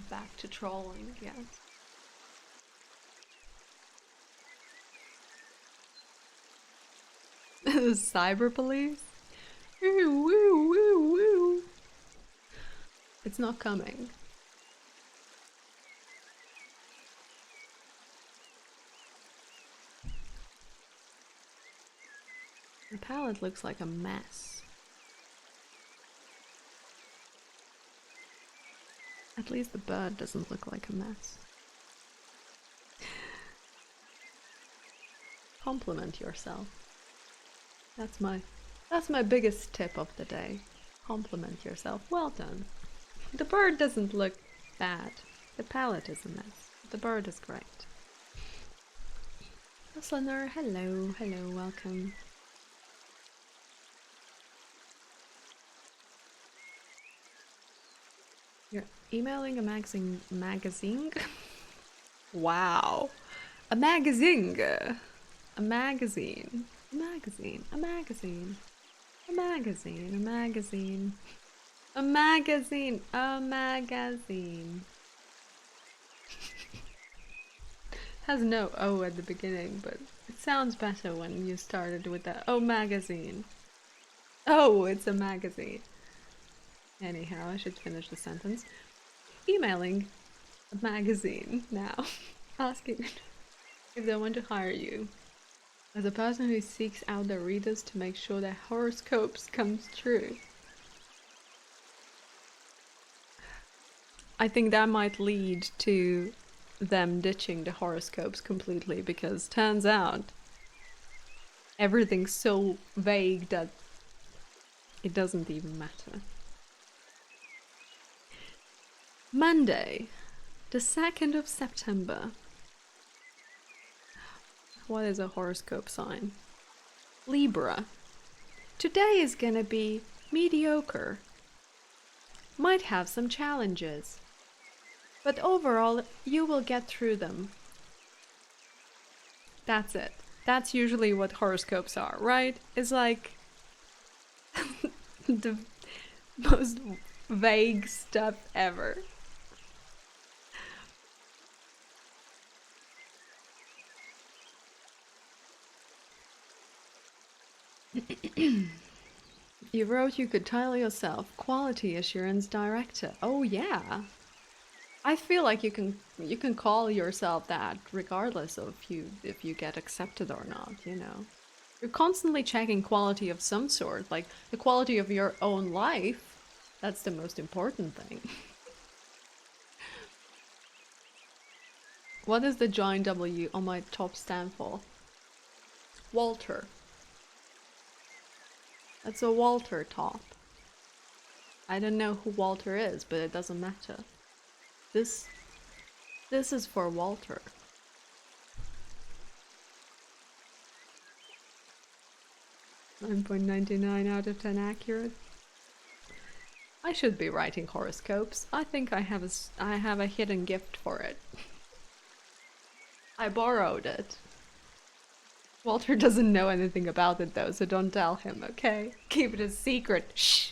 [SPEAKER 1] Back to trolling, yes. The cyber police? Woo, woo, woo, woo. It's not coming. The palette looks like a mess. At least the bird doesn't look like a mess. Compliment yourself. That's my biggest tip of the day. Compliment yourself. Well done. The bird doesn't look bad. The palette is a mess. The bird is great. Hustler, hello, welcome. You're emailing a magazine? Wow. A magazine. A magazine. A magazine. A magazine. A magazine. A magazine. A magazine. A magazine. Has no O at the beginning, but it sounds better when you started with the O magazine. Oh, it's a magazine. Anyhow, I should finish the sentence. Emailing a magazine now, asking if they want to hire you as a person who seeks out their readers to make sure their horoscopes comes true. I think that might lead to them ditching the horoscopes completely, because turns out everything's so vague that it doesn't even matter. Monday, the 2nd of September. What is a horoscope sign? Libra. Today is gonna be mediocre. Might have some challenges, but overall you will get through them. That's it. That's usually what horoscopes are, right? It's like the most vague stuff ever. You wrote you could title yourself Quality Assurance Director. Oh yeah. I feel like you can call yourself that regardless of if you get accepted or not, you know. You're constantly checking quality of some sort, like the quality of your own life. That's the most important thing. What does the giant W on my top stand for? Walter. That's a Walter top. I don't know who Walter is, but it doesn't matter. This is for Walter. .99 out of 10 accurate. I should be writing horoscopes. I think I have a hidden gift for it. I borrowed it. Walter doesn't know anything about it though, so don't tell him, okay? Keep it a secret. Shh.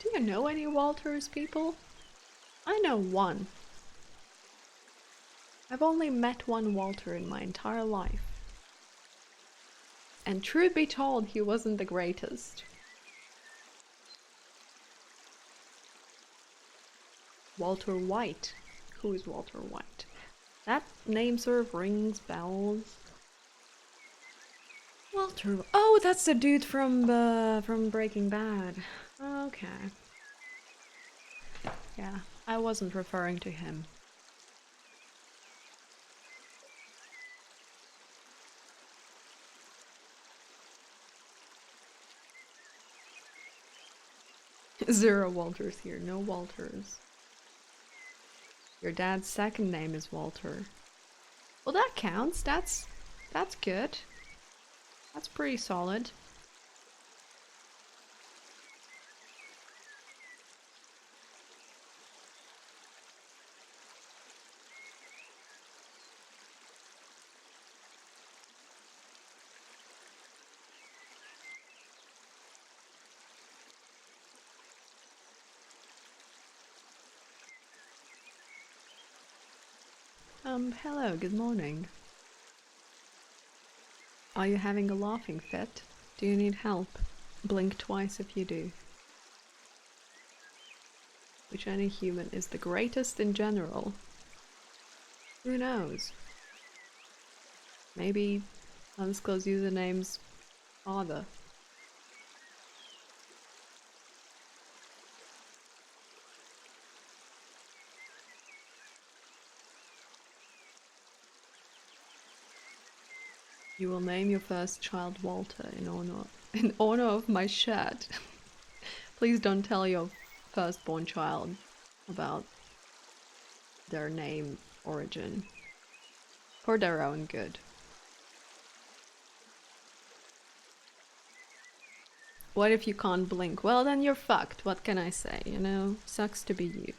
[SPEAKER 1] Do you know any Walters, people? I know one. I've only met one Walter in my entire life. And truth be told, he wasn't the greatest. Walter White. Who is Walter White? That name sort of rings bells. Walter. Oh, that's the dude from Breaking Bad. Okay. Yeah, I wasn't referring to him. Zero Walters here, no Walters. Your dad's second name is Walter. Well, that counts. That's good. That's pretty solid. Hello, good morning. Are you having a laughing fit? Do you need help? Blink twice if you do. Which any human is the greatest in general? Who knows? Maybe Undisclosed username's father. You will name your first child Walter in honor of my shirt. Please don't tell your firstborn child about their name origin. For their own good. What if you can't blink? Well, then you're fucked. What can I say? You know, sucks to be you.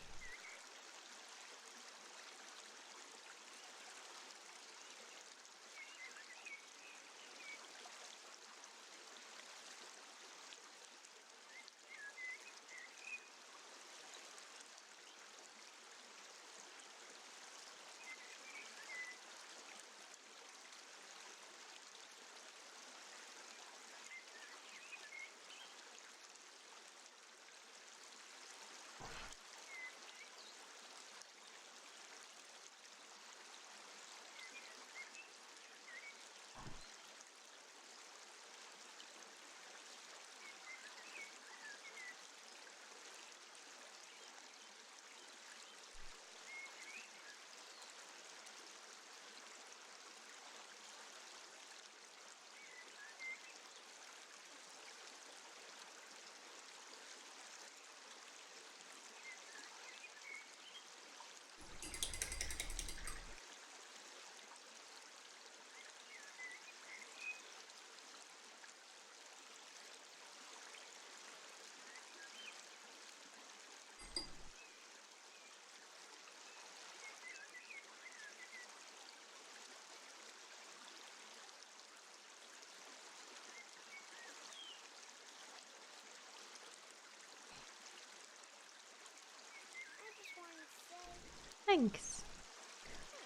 [SPEAKER 1] Thanks.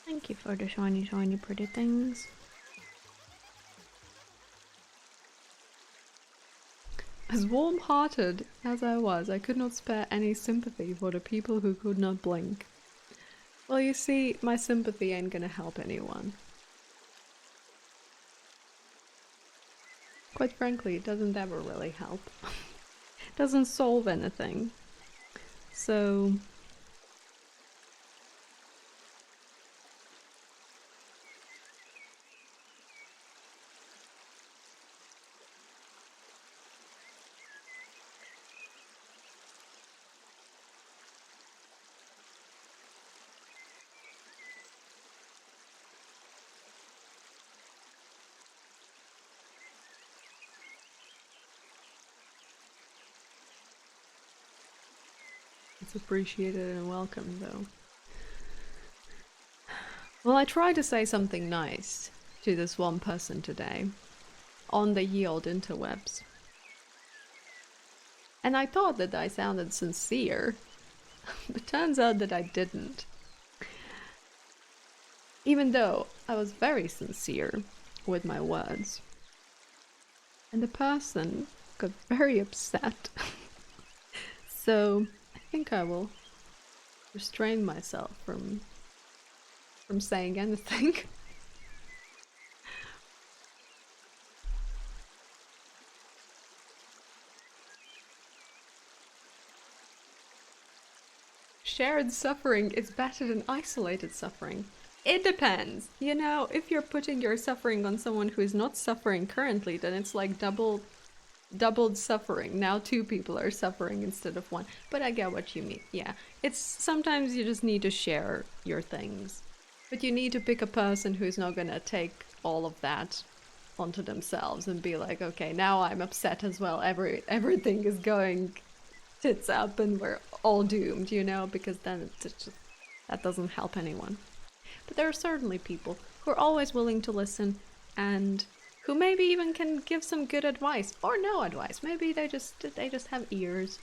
[SPEAKER 1] Thank you for the shiny, shiny, pretty things. As warm-hearted as I was, I could not spare any sympathy for the people who could not blink. Well, you see, my sympathy ain't gonna help anyone. Quite frankly, it doesn't ever really help. It doesn't solve anything. So... it's appreciated and welcome, though. Well, I tried to say something nice to this one person today on the ye olde interwebs. And I thought that I sounded sincere, but turns out that I didn't. Even though I was very sincere with my words. And the person got very upset. So I think I will restrain myself from saying anything. Shared suffering is better than isolated suffering. It depends. You know, if you're putting your suffering on someone who is not suffering currently, then it's like doubled suffering. Now 2 people are suffering instead of 1. But I get what you mean. Yeah. It's sometimes you just need to share your things. But you need to pick a person who's not gonna take all of that onto themselves and be like, okay, now I'm upset as well. Everything is going tits up and we're all doomed, you know, because then that doesn't help anyone. But there are certainly people who are always willing to listen and who maybe even can give some good advice or no advice. Maybe they just have ears.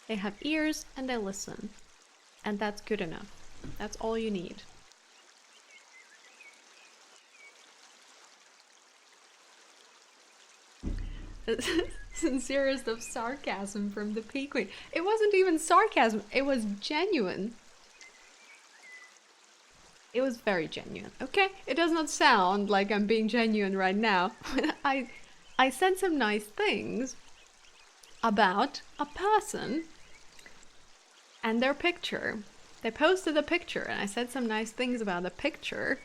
[SPEAKER 1] They have ears and they listen. And that's good enough. That's all you need. Sincerest of sarcasm from the Pea Queen. It wasn't even sarcasm, it was genuine. It was very genuine. Okay, it does not sound like I'm being genuine right now. I said some nice things about a person and their picture. They posted a picture and I said some nice things about the picture.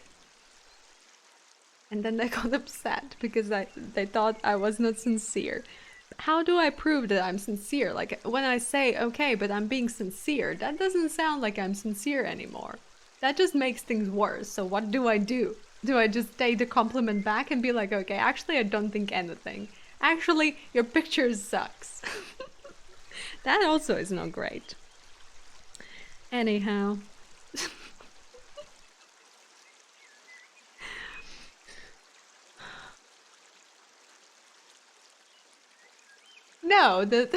[SPEAKER 1] And then they got upset because they thought I was not sincere. How do I prove that I'm sincere? Like when I say, okay, but I'm being sincere, that doesn't sound like I'm sincere anymore. That just makes things worse. So what do I do? Do I just take the compliment back and be like, okay, actually, I don't think anything. Actually, your picture sucks. That also is not great. Anyhow. No, the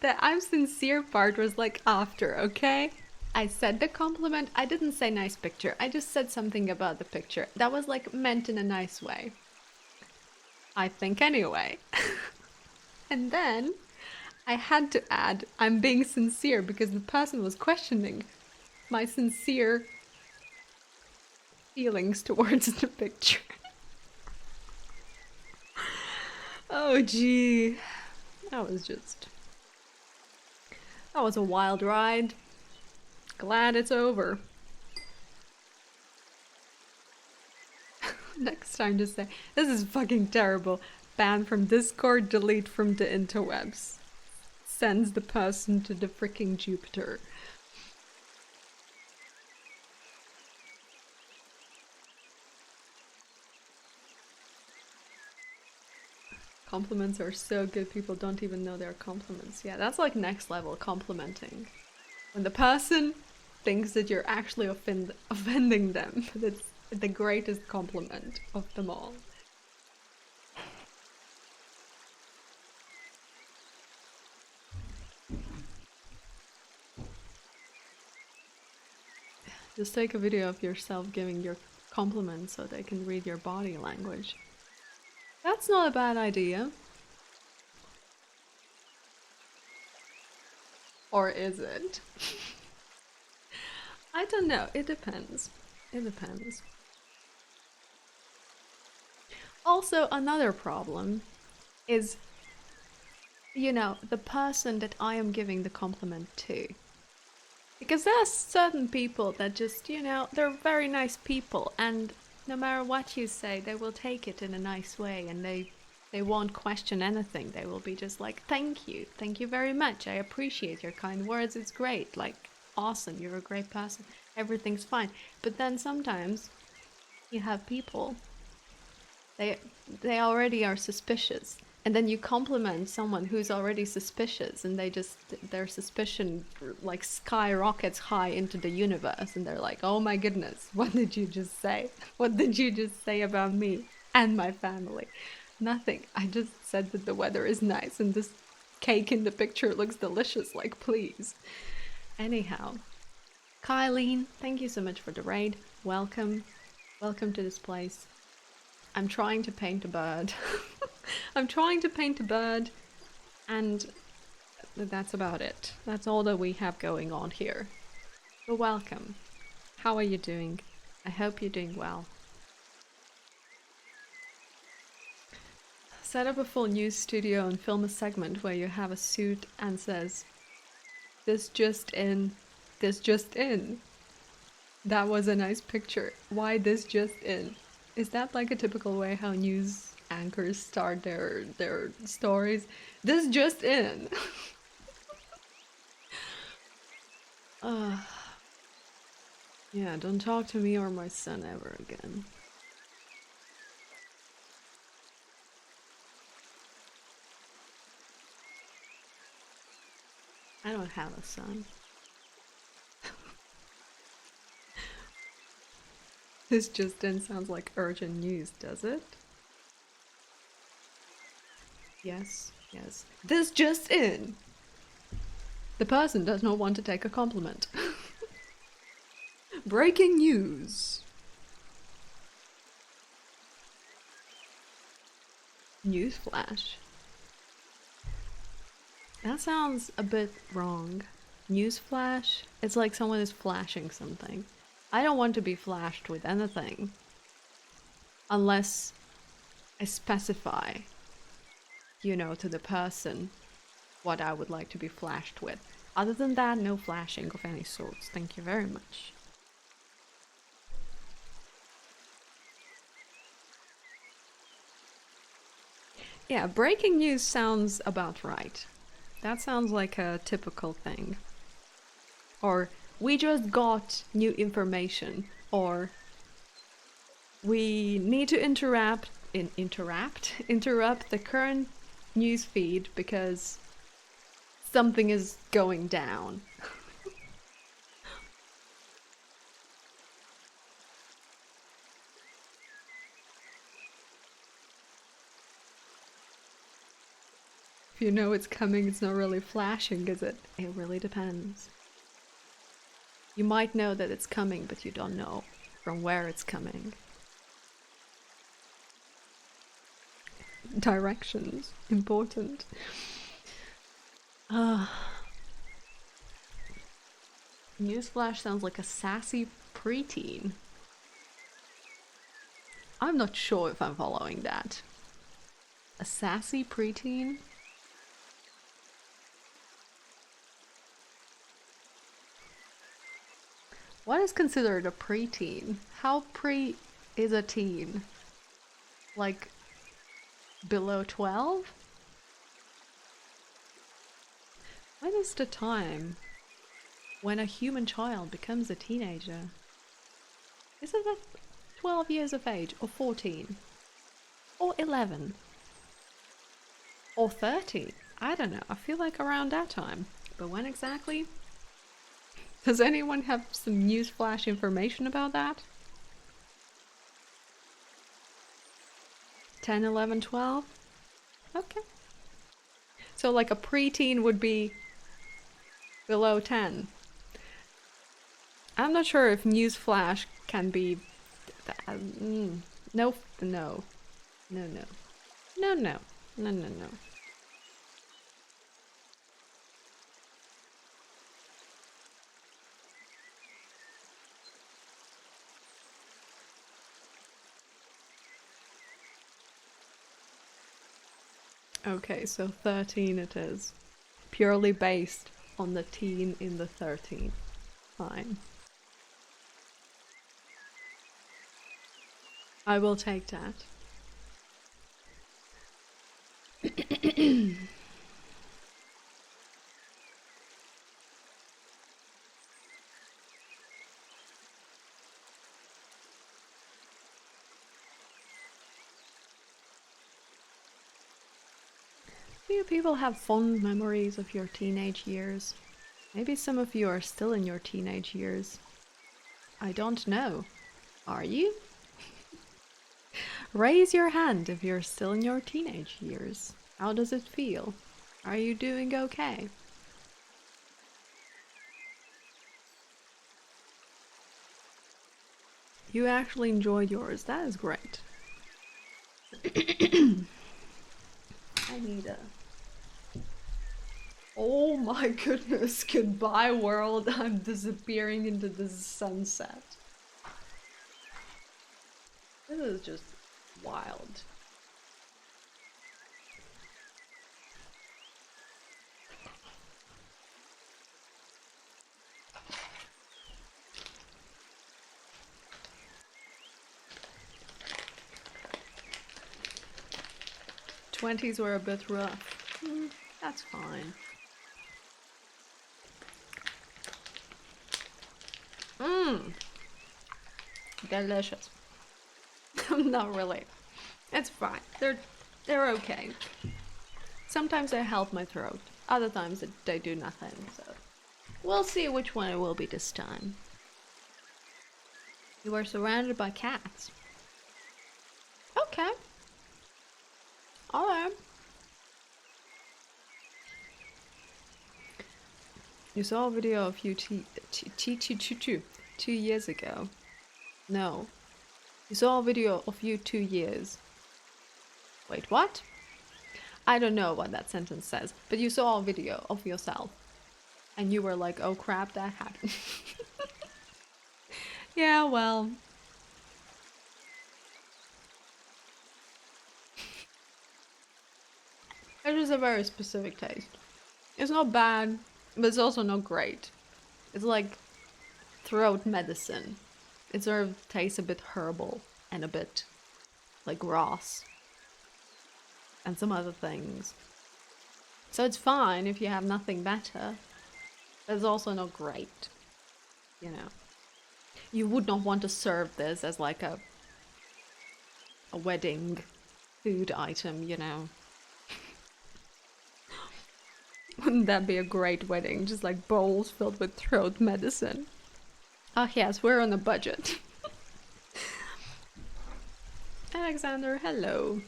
[SPEAKER 1] the I'm sincere part was like after, okay? I said the compliment. I didn't say nice picture. I just said something about the picture. That was like meant in a nice way. I think anyway. And then I had to add, I'm being sincere because the person was questioning my sincere feelings towards the picture. Oh, gee. That was a wild ride. Glad it's over. Next time, just say, this is fucking terrible. Ban from Discord, delete from the interwebs. Sends the person to the freaking Jupiter. Compliments are so good, people don't even know they're compliments. Yeah, that's like next level complimenting. When the person thinks that you're actually offending them, that's the greatest compliment of them all. Just take a video of yourself giving your compliments so they can read your body language. That's not a bad idea. Or is it? I don't know. It depends. It depends. Also, another problem is, you know, the person that I am giving the compliment to. Because there are certain people that just, you know, they're very nice people, and no matter what you say, they will take it in a nice way, and they won't question anything. They will be just like, thank you very much. I appreciate your kind words. It's great, like, awesome. You're a great person. Everything's fine. But then sometimes you have people, they already are suspicious, and then you compliment someone who's already suspicious, and their suspicion like skyrockets high into the universe, and they're like, oh my goodness, what did you just say? What did you just say about me and my family? Nothing. I just said that the weather is nice and this cake in the picture looks delicious, like, please. Anyhow, Kylene, thank you so much for the raid. Welcome to this place. I'm trying to paint a bird. I'm trying to paint a bird, and that's about it. That's all that we have going on here. But welcome. How are you doing? I hope you're doing well. Set up a full news studio and film a segment where you have a suit and says, this just in, this just in. That was a nice picture. Why this just in? Is that like a typical way how news anchors start their stories? This just in. Yeah, don't talk to me or my son ever again. I don't have a son. This just in sounds like urgent news, does it? Yes, yes. This just in! The person does not want to take a compliment. Breaking news! Newsflash. That sounds a bit wrong. News flash? It's like someone is flashing something. I don't want to be flashed with anything unless I specify, you know, to the person what I would like to be flashed with. Other than that, no flashing of any sorts. Thank you very much. Yeah, breaking news sounds about right. That sounds like a typical thing. Or, we just got new information. Or, we need to interrupt the current news feed because something is going down. If you know it's coming, it's not really flashing, is it? It really depends. You might know that it's coming, but you don't know from where it's coming. Directions, important. Newsflash sounds like a sassy preteen. I'm not sure if I'm following that. A sassy preteen? What is considered a preteen? How pre is a teen? Like below 12? When is the time when a human child becomes a teenager? Is it at 12 years of age, or 14? Or 11? Or 13? I don't know, I feel like around that time. But when exactly? Does anyone have some newsflash information about that? 10, 11, 12? Okay. So like a preteen would be below 10. I'm not sure if newsflash can be... No, no. No, no. No, no. No, no, no. Okay, so 13 it is. Purely based on the teen in the 13. Fine. I will take that. Do you people have fond memories of your teenage years? Maybe some of you are still in your teenage years. I don't know. Are you? Raise your hand if you're still in your teenage years. How does it feel? Are you doing okay? You actually enjoyed yours. That is great. I need a... Oh my goodness, goodbye world, I'm disappearing into the sunset. This is just wild. '20s were a bit rough. That's fine. Delicious. Not really. It's fine. They're okay. Sometimes they help my throat. Other times they do nothing. So we'll see which one it will be this time. You are surrounded by cats. Okay. Alright. You saw a video of you 2 years ago. No. You saw a video of you 2 years. Wait, what? I don't know what that sentence says, but you saw a video of yourself. And you were like, oh crap, that happened. Yeah, well. It is a very specific taste. It's not bad, but it's also not great. It's like throat medicine. It sort of tastes a bit herbal and a bit like grass and some other things. So it's fine if you have nothing better, but it's also not great, you know. You would not want to serve this as like a wedding food item, you know. Wouldn't that be a great wedding? Just like bowls filled with throat medicine. Ah, yes, we're on a budget. Alexander, hello.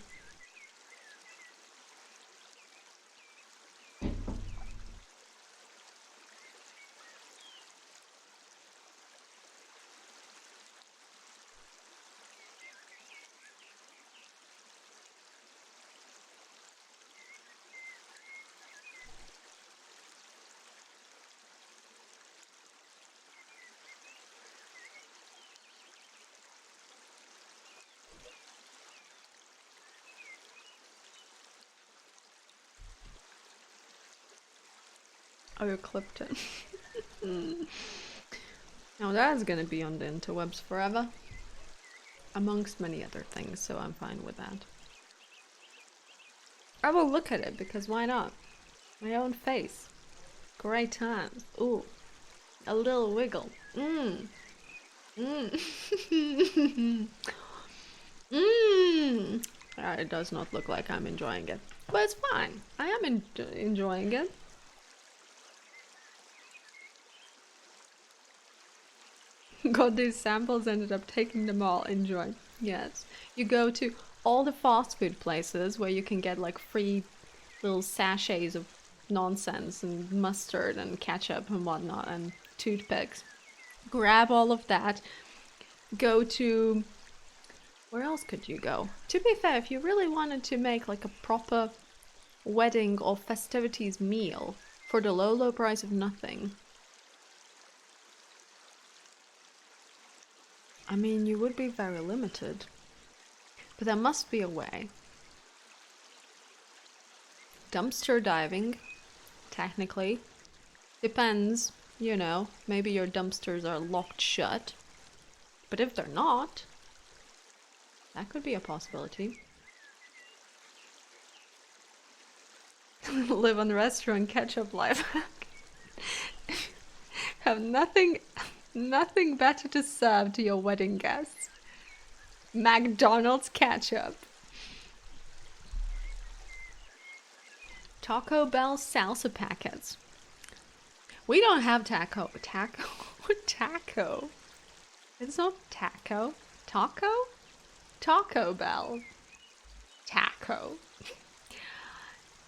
[SPEAKER 1] Oh, you clipped it. Now that's gonna be on the interwebs forever. Amongst many other things, so I'm fine with that. I will look at it, because why not? My own face. Great times. Ooh. A little wiggle. Mmm. Mmm. Mmm. It does not look like I'm enjoying it. But it's fine. I am enjoying it. Got these samples, ended up taking them all. Enjoy. Yes. You go to all the fast food places where you can get like free little sachets of nonsense and mustard and ketchup and whatnot and toothpicks. Grab all of that. Go to... Where else could you go? To be fair, if you really wanted to make like a proper wedding or festivities meal for the low price of nothing, I mean, you would be very limited. But there must be a way. Dumpster diving, technically. Depends, you know, maybe your dumpsters are locked shut. But if they're not, that could be a possibility. Live on restaurant ketchup life hack. Have nothing better to serve to your wedding guests. McDonald's ketchup. Taco Bell salsa packets. We don't have taco. Taco? It's not taco. Taco? Taco Bell. Taco.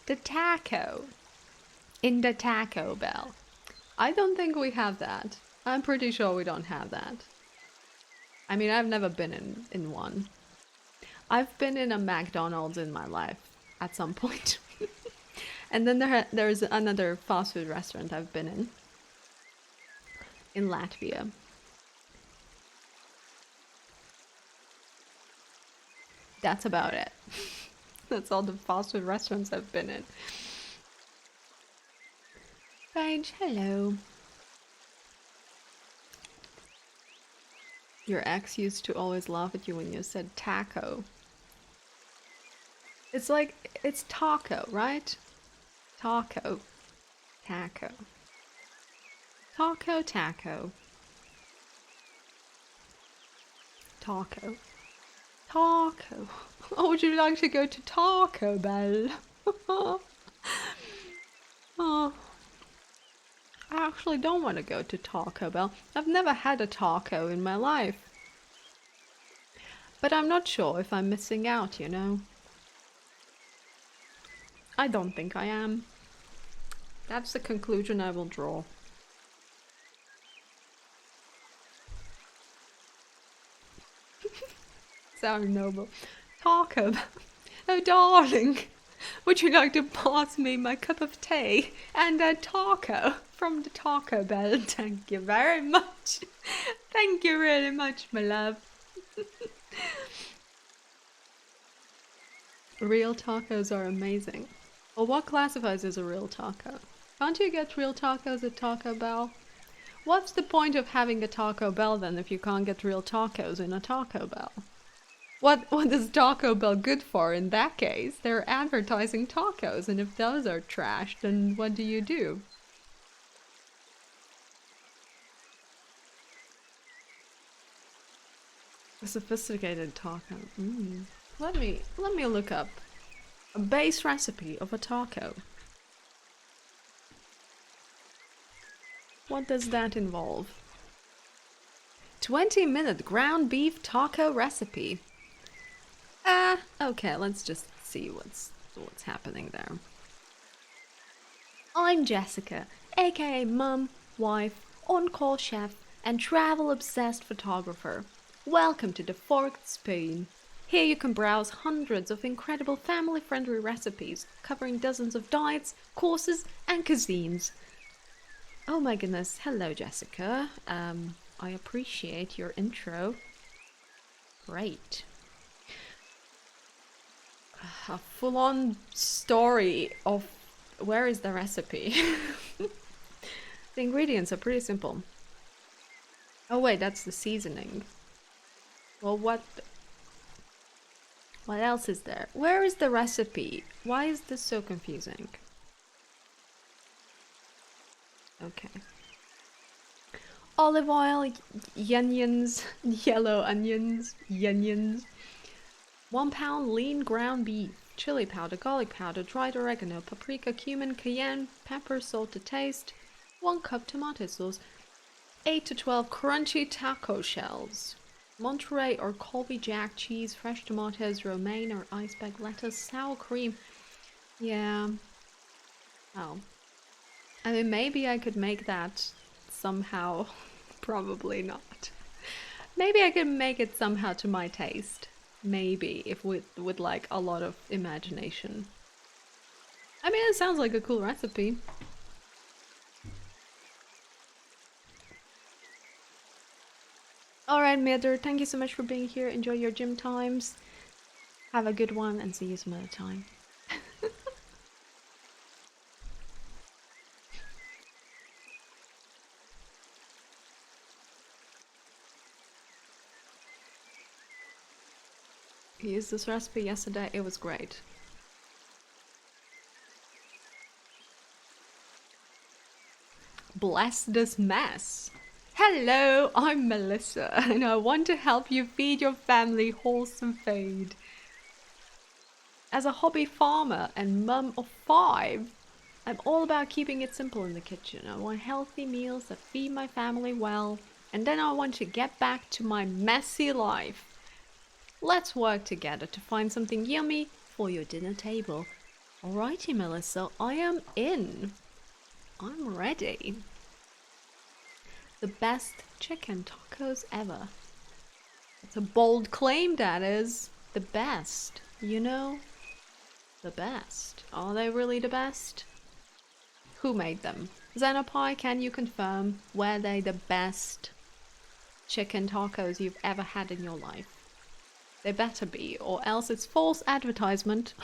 [SPEAKER 1] The taco. In the Taco Bell. I don't think we have that. I'm pretty sure we don't have that. I mean, I've never been in one. I've been in a McDonald's in my life at some point. And then there's another fast food restaurant I've been in Latvia. That's about it. That's all the fast food restaurants I've been in. Paige, hello. Your ex used to always laugh at you when you said taco. It's like, it's taco, right? Taco. Taco. Taco, taco. Taco. Taco. Oh, would you like to go to Taco Bell? Oh. I actually don't want to go to Taco Bell. I've never had a taco in my life. But I'm not sure if I'm missing out, you know. I don't think I am. That's the conclusion I will draw. Sound noble. Taco Bell. Oh, darling. Would you like to pass me my cup of tea and a taco? from the Taco Bell. Thank you very much. Thank you really much, my love. Real tacos are amazing. Well, what classifies as a real taco? Can't you get real tacos at Taco Bell? What's the point of having a Taco Bell then if you can't get real tacos in a Taco Bell? What is Taco Bell good for in that case? They're advertising tacos, and if those are trash, then what do you do? A sophisticated taco. Let me look up a base recipe of a taco. What does that involve? 20-minute ground beef taco recipe. Okay, let's just see what's happening there. I'm Jessica, aka mum, wife, on-call chef, and travel-obsessed photographer. Welcome to the Forked Spoon. Here you can browse hundreds of incredible family-friendly recipes covering dozens of diets, courses, and cuisines. Oh my goodness, hello Jessica. I appreciate your intro. Great. A full-on story of where is the recipe? The ingredients are pretty simple. Oh wait, that's the seasoning. Well, what else is there? Where is the recipe? Why is this so confusing? Okay. Olive oil, onions, yellow onions, 1 pound lean ground beef, chili powder, garlic powder, dried oregano, paprika, cumin, cayenne, pepper, salt to taste, 1 cup tomato sauce, 8 to 12 crunchy taco shells, Monterey or Colby Jack cheese, fresh tomatoes, romaine or iceberg lettuce, sour cream. Yeah. Oh. I mean, maybe I could make that somehow. Probably not. Maybe I could make it somehow to my taste. Maybe, if with like a lot of imagination. I mean, it sounds like a cool recipe. Alright, Midder, thank you so much for being here. Enjoy your gym times. Have a good one and see you some other time. I used this recipe yesterday, it was great. Bless this mess. Hello, I'm Melissa, and I want to help you feed your family wholesome food. As a hobby farmer and mum of 5, I'm all about keeping it simple in the kitchen. I want healthy meals that feed my family well, and then I want to get back to my messy life. Let's work together to find something yummy for your dinner table. Alrighty, Melissa, I am in. I'm ready. The best chicken tacos ever. It's a bold claim, that is. The best, you know? The best. Are they really the best? Who made them? Xenopie, can you confirm, were they the best chicken tacos you've ever had in your life? They better be, or else it's false advertisement,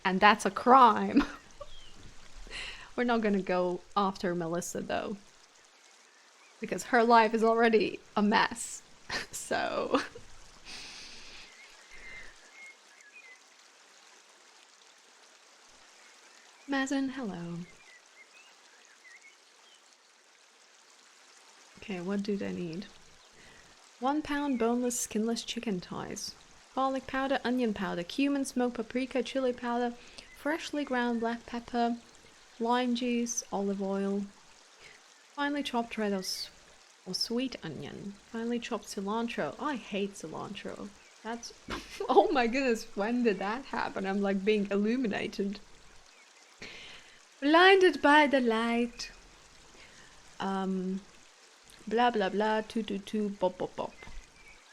[SPEAKER 1] and that's a crime. We're not gonna go after Melissa though, because her life is already a mess. So Mazen, hello. Okay, what do they need? 1 pound boneless skinless chicken thighs, garlic powder, onion powder, cumin, smoked paprika, chili powder, freshly ground black pepper, lime juice, olive oil, finely chopped red or sweet onion, finely chopped cilantro. I hate cilantro. That's oh my goodness, when did that happen? I'm like being illuminated. Blinded by the light. Blah blah blah, 222, bop bop bop.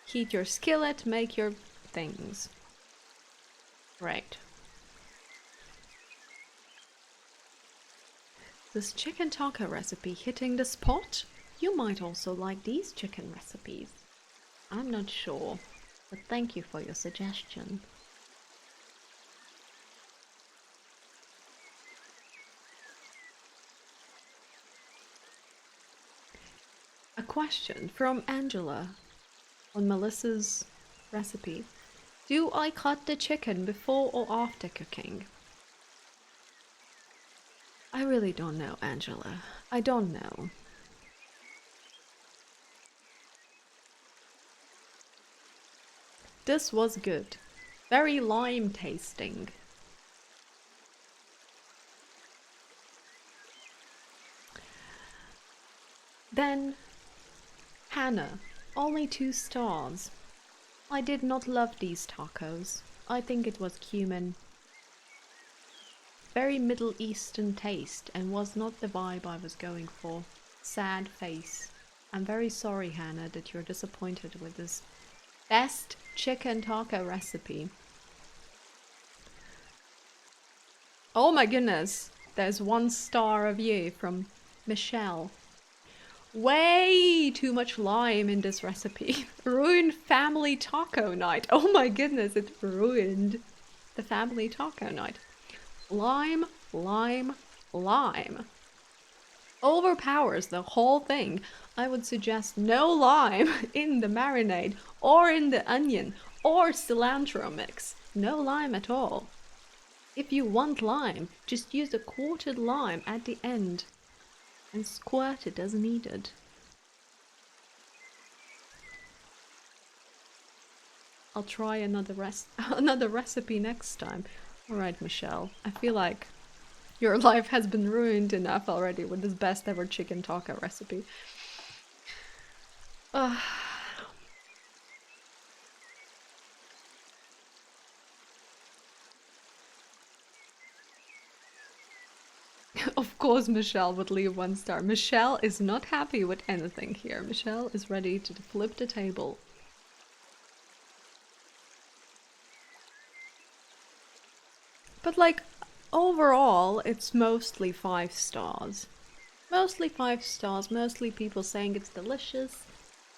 [SPEAKER 1] Heat your skillet, make your things. Right. this chicken taco recipe hitting the spot? You might also like these chicken recipes. I'm not sure, but thank you for your suggestion. A question from Angela on Melissa's recipe. Do I cut the chicken before or after cooking? I really don't know, Angela. I don't know. This was good. Very lime tasting. Then, Hannah, only 2 stars. I did not love these tacos. I think it was cumin. Very Middle Eastern taste and was not the vibe I was going for. Sad face. I'm very sorry, Hannah, that you're disappointed with this best chicken taco recipe. Oh my goodness, there's 1 star review from Michelle. Way too much lime in this recipe. Ruined family taco night. Oh my goodness, it ruined the family taco night. Lime, lime, lime. Overpowers the whole thing. I would suggest no lime in the marinade or in the onion or cilantro mix. No lime at all. If you want lime, just use a quartered lime at the end and squirt it as needed. I'll try another recipe next time. Alright, Michelle, I feel like your life has been ruined enough already with this best ever chicken taco recipe. Of course Michelle would leave 1 star. Michelle is not happy with anything here. Michelle is ready to flip the table. But like, overall, it's mostly 5 stars. Mostly 5 stars, mostly people saying it's delicious.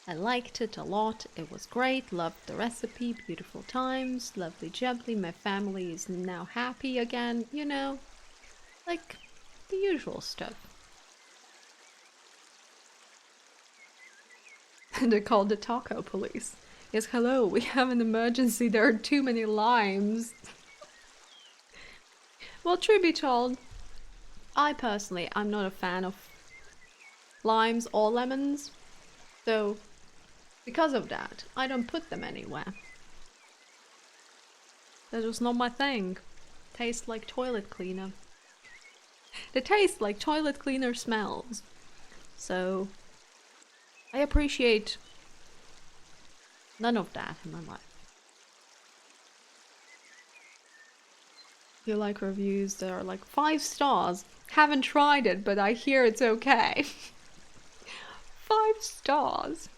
[SPEAKER 1] I liked it a lot, it was great, loved the recipe, beautiful times, lovely jubbly, my family is now happy again, you know, like the usual stuff. They called the taco police. Yes, hello, we have an emergency, there are too many limes. Well, truth be told, I personally, I'm not a fan of limes or lemons, so because of that, I don't put them anywhere. That was not my thing. Tastes like toilet cleaner. They taste like toilet cleaner smells. So, I appreciate none of that in my life. You like reviews that are like 5 stars. Haven't tried it, but I hear it's okay. 5 stars.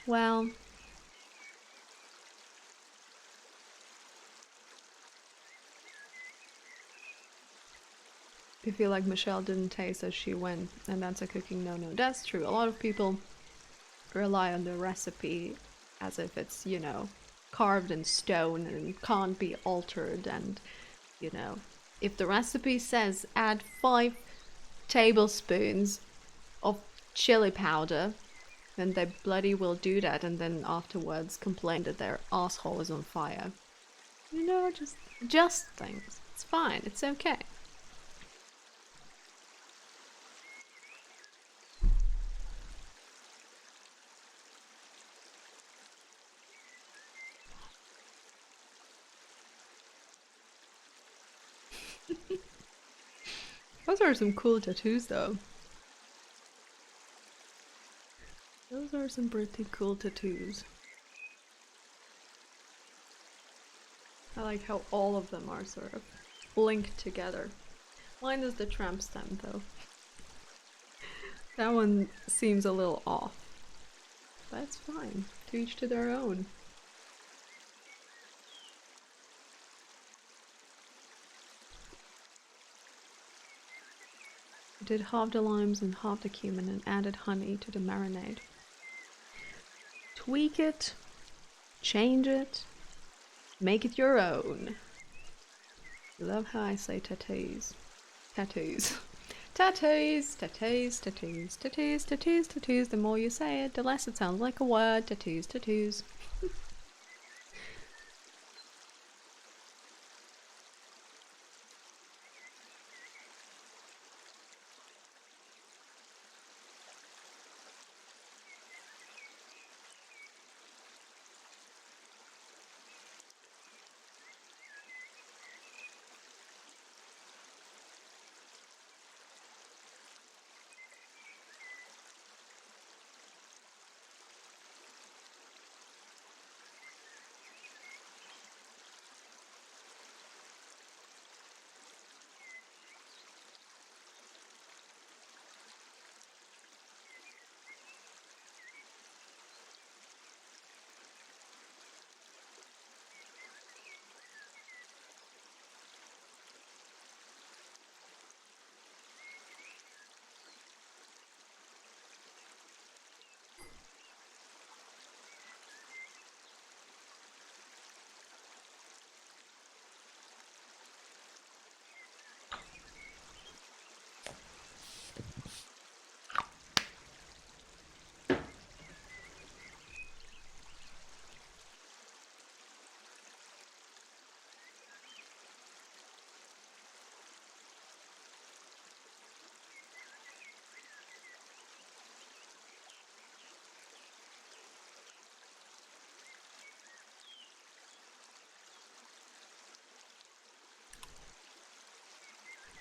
[SPEAKER 1] Well, I feel like Michelle didn't taste as she went, and that's a cooking no-no. That's true. A lot of people rely on the recipe as if it's, you know, carved in stone and can't be altered, and, you know, if the recipe says add 5 tablespoons of chili powder, then they bloody will do that and then afterwards complain that their asshole is on fire. You know, just things. It's fine, it's okay. Those are some cool tattoos though. Those are some pretty cool tattoos. I like how all of them are sort of linked together. Mine is the tramp stamp though. That one seems a little off. That's fine. To each to their own. I did half the limes and half the cumin and added honey to the marinade. Tweak it, change it, make it your own. I love how I say tattoos. Tattoos. Tattoos, tattoos, tattoos, tattoos, tattoos, tattoos. The more you say it, the less it sounds like a word. Tattoos, tattoos.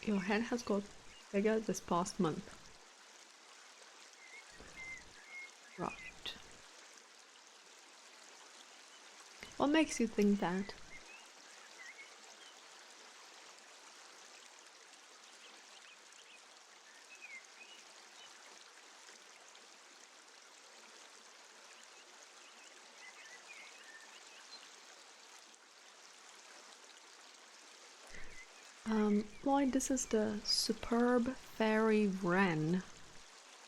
[SPEAKER 1] Your head has got bigger this past month. Right. What makes you think that? Why, this is the superb fairy wren,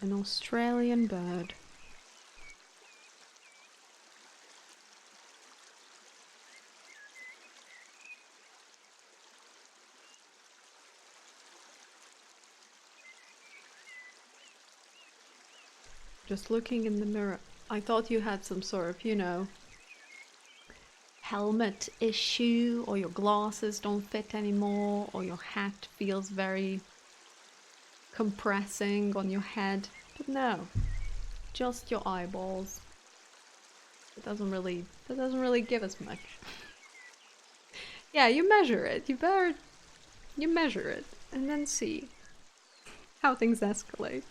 [SPEAKER 1] an Australian bird. Just looking in the mirror, I thought you had some sort of, you know, helmet issue, or your glasses don't fit anymore, or your hat feels very compressing on your head. But no, just your eyeballs. That doesn't really give us much. Yeah, you measure it. You measure it and then see how things escalate.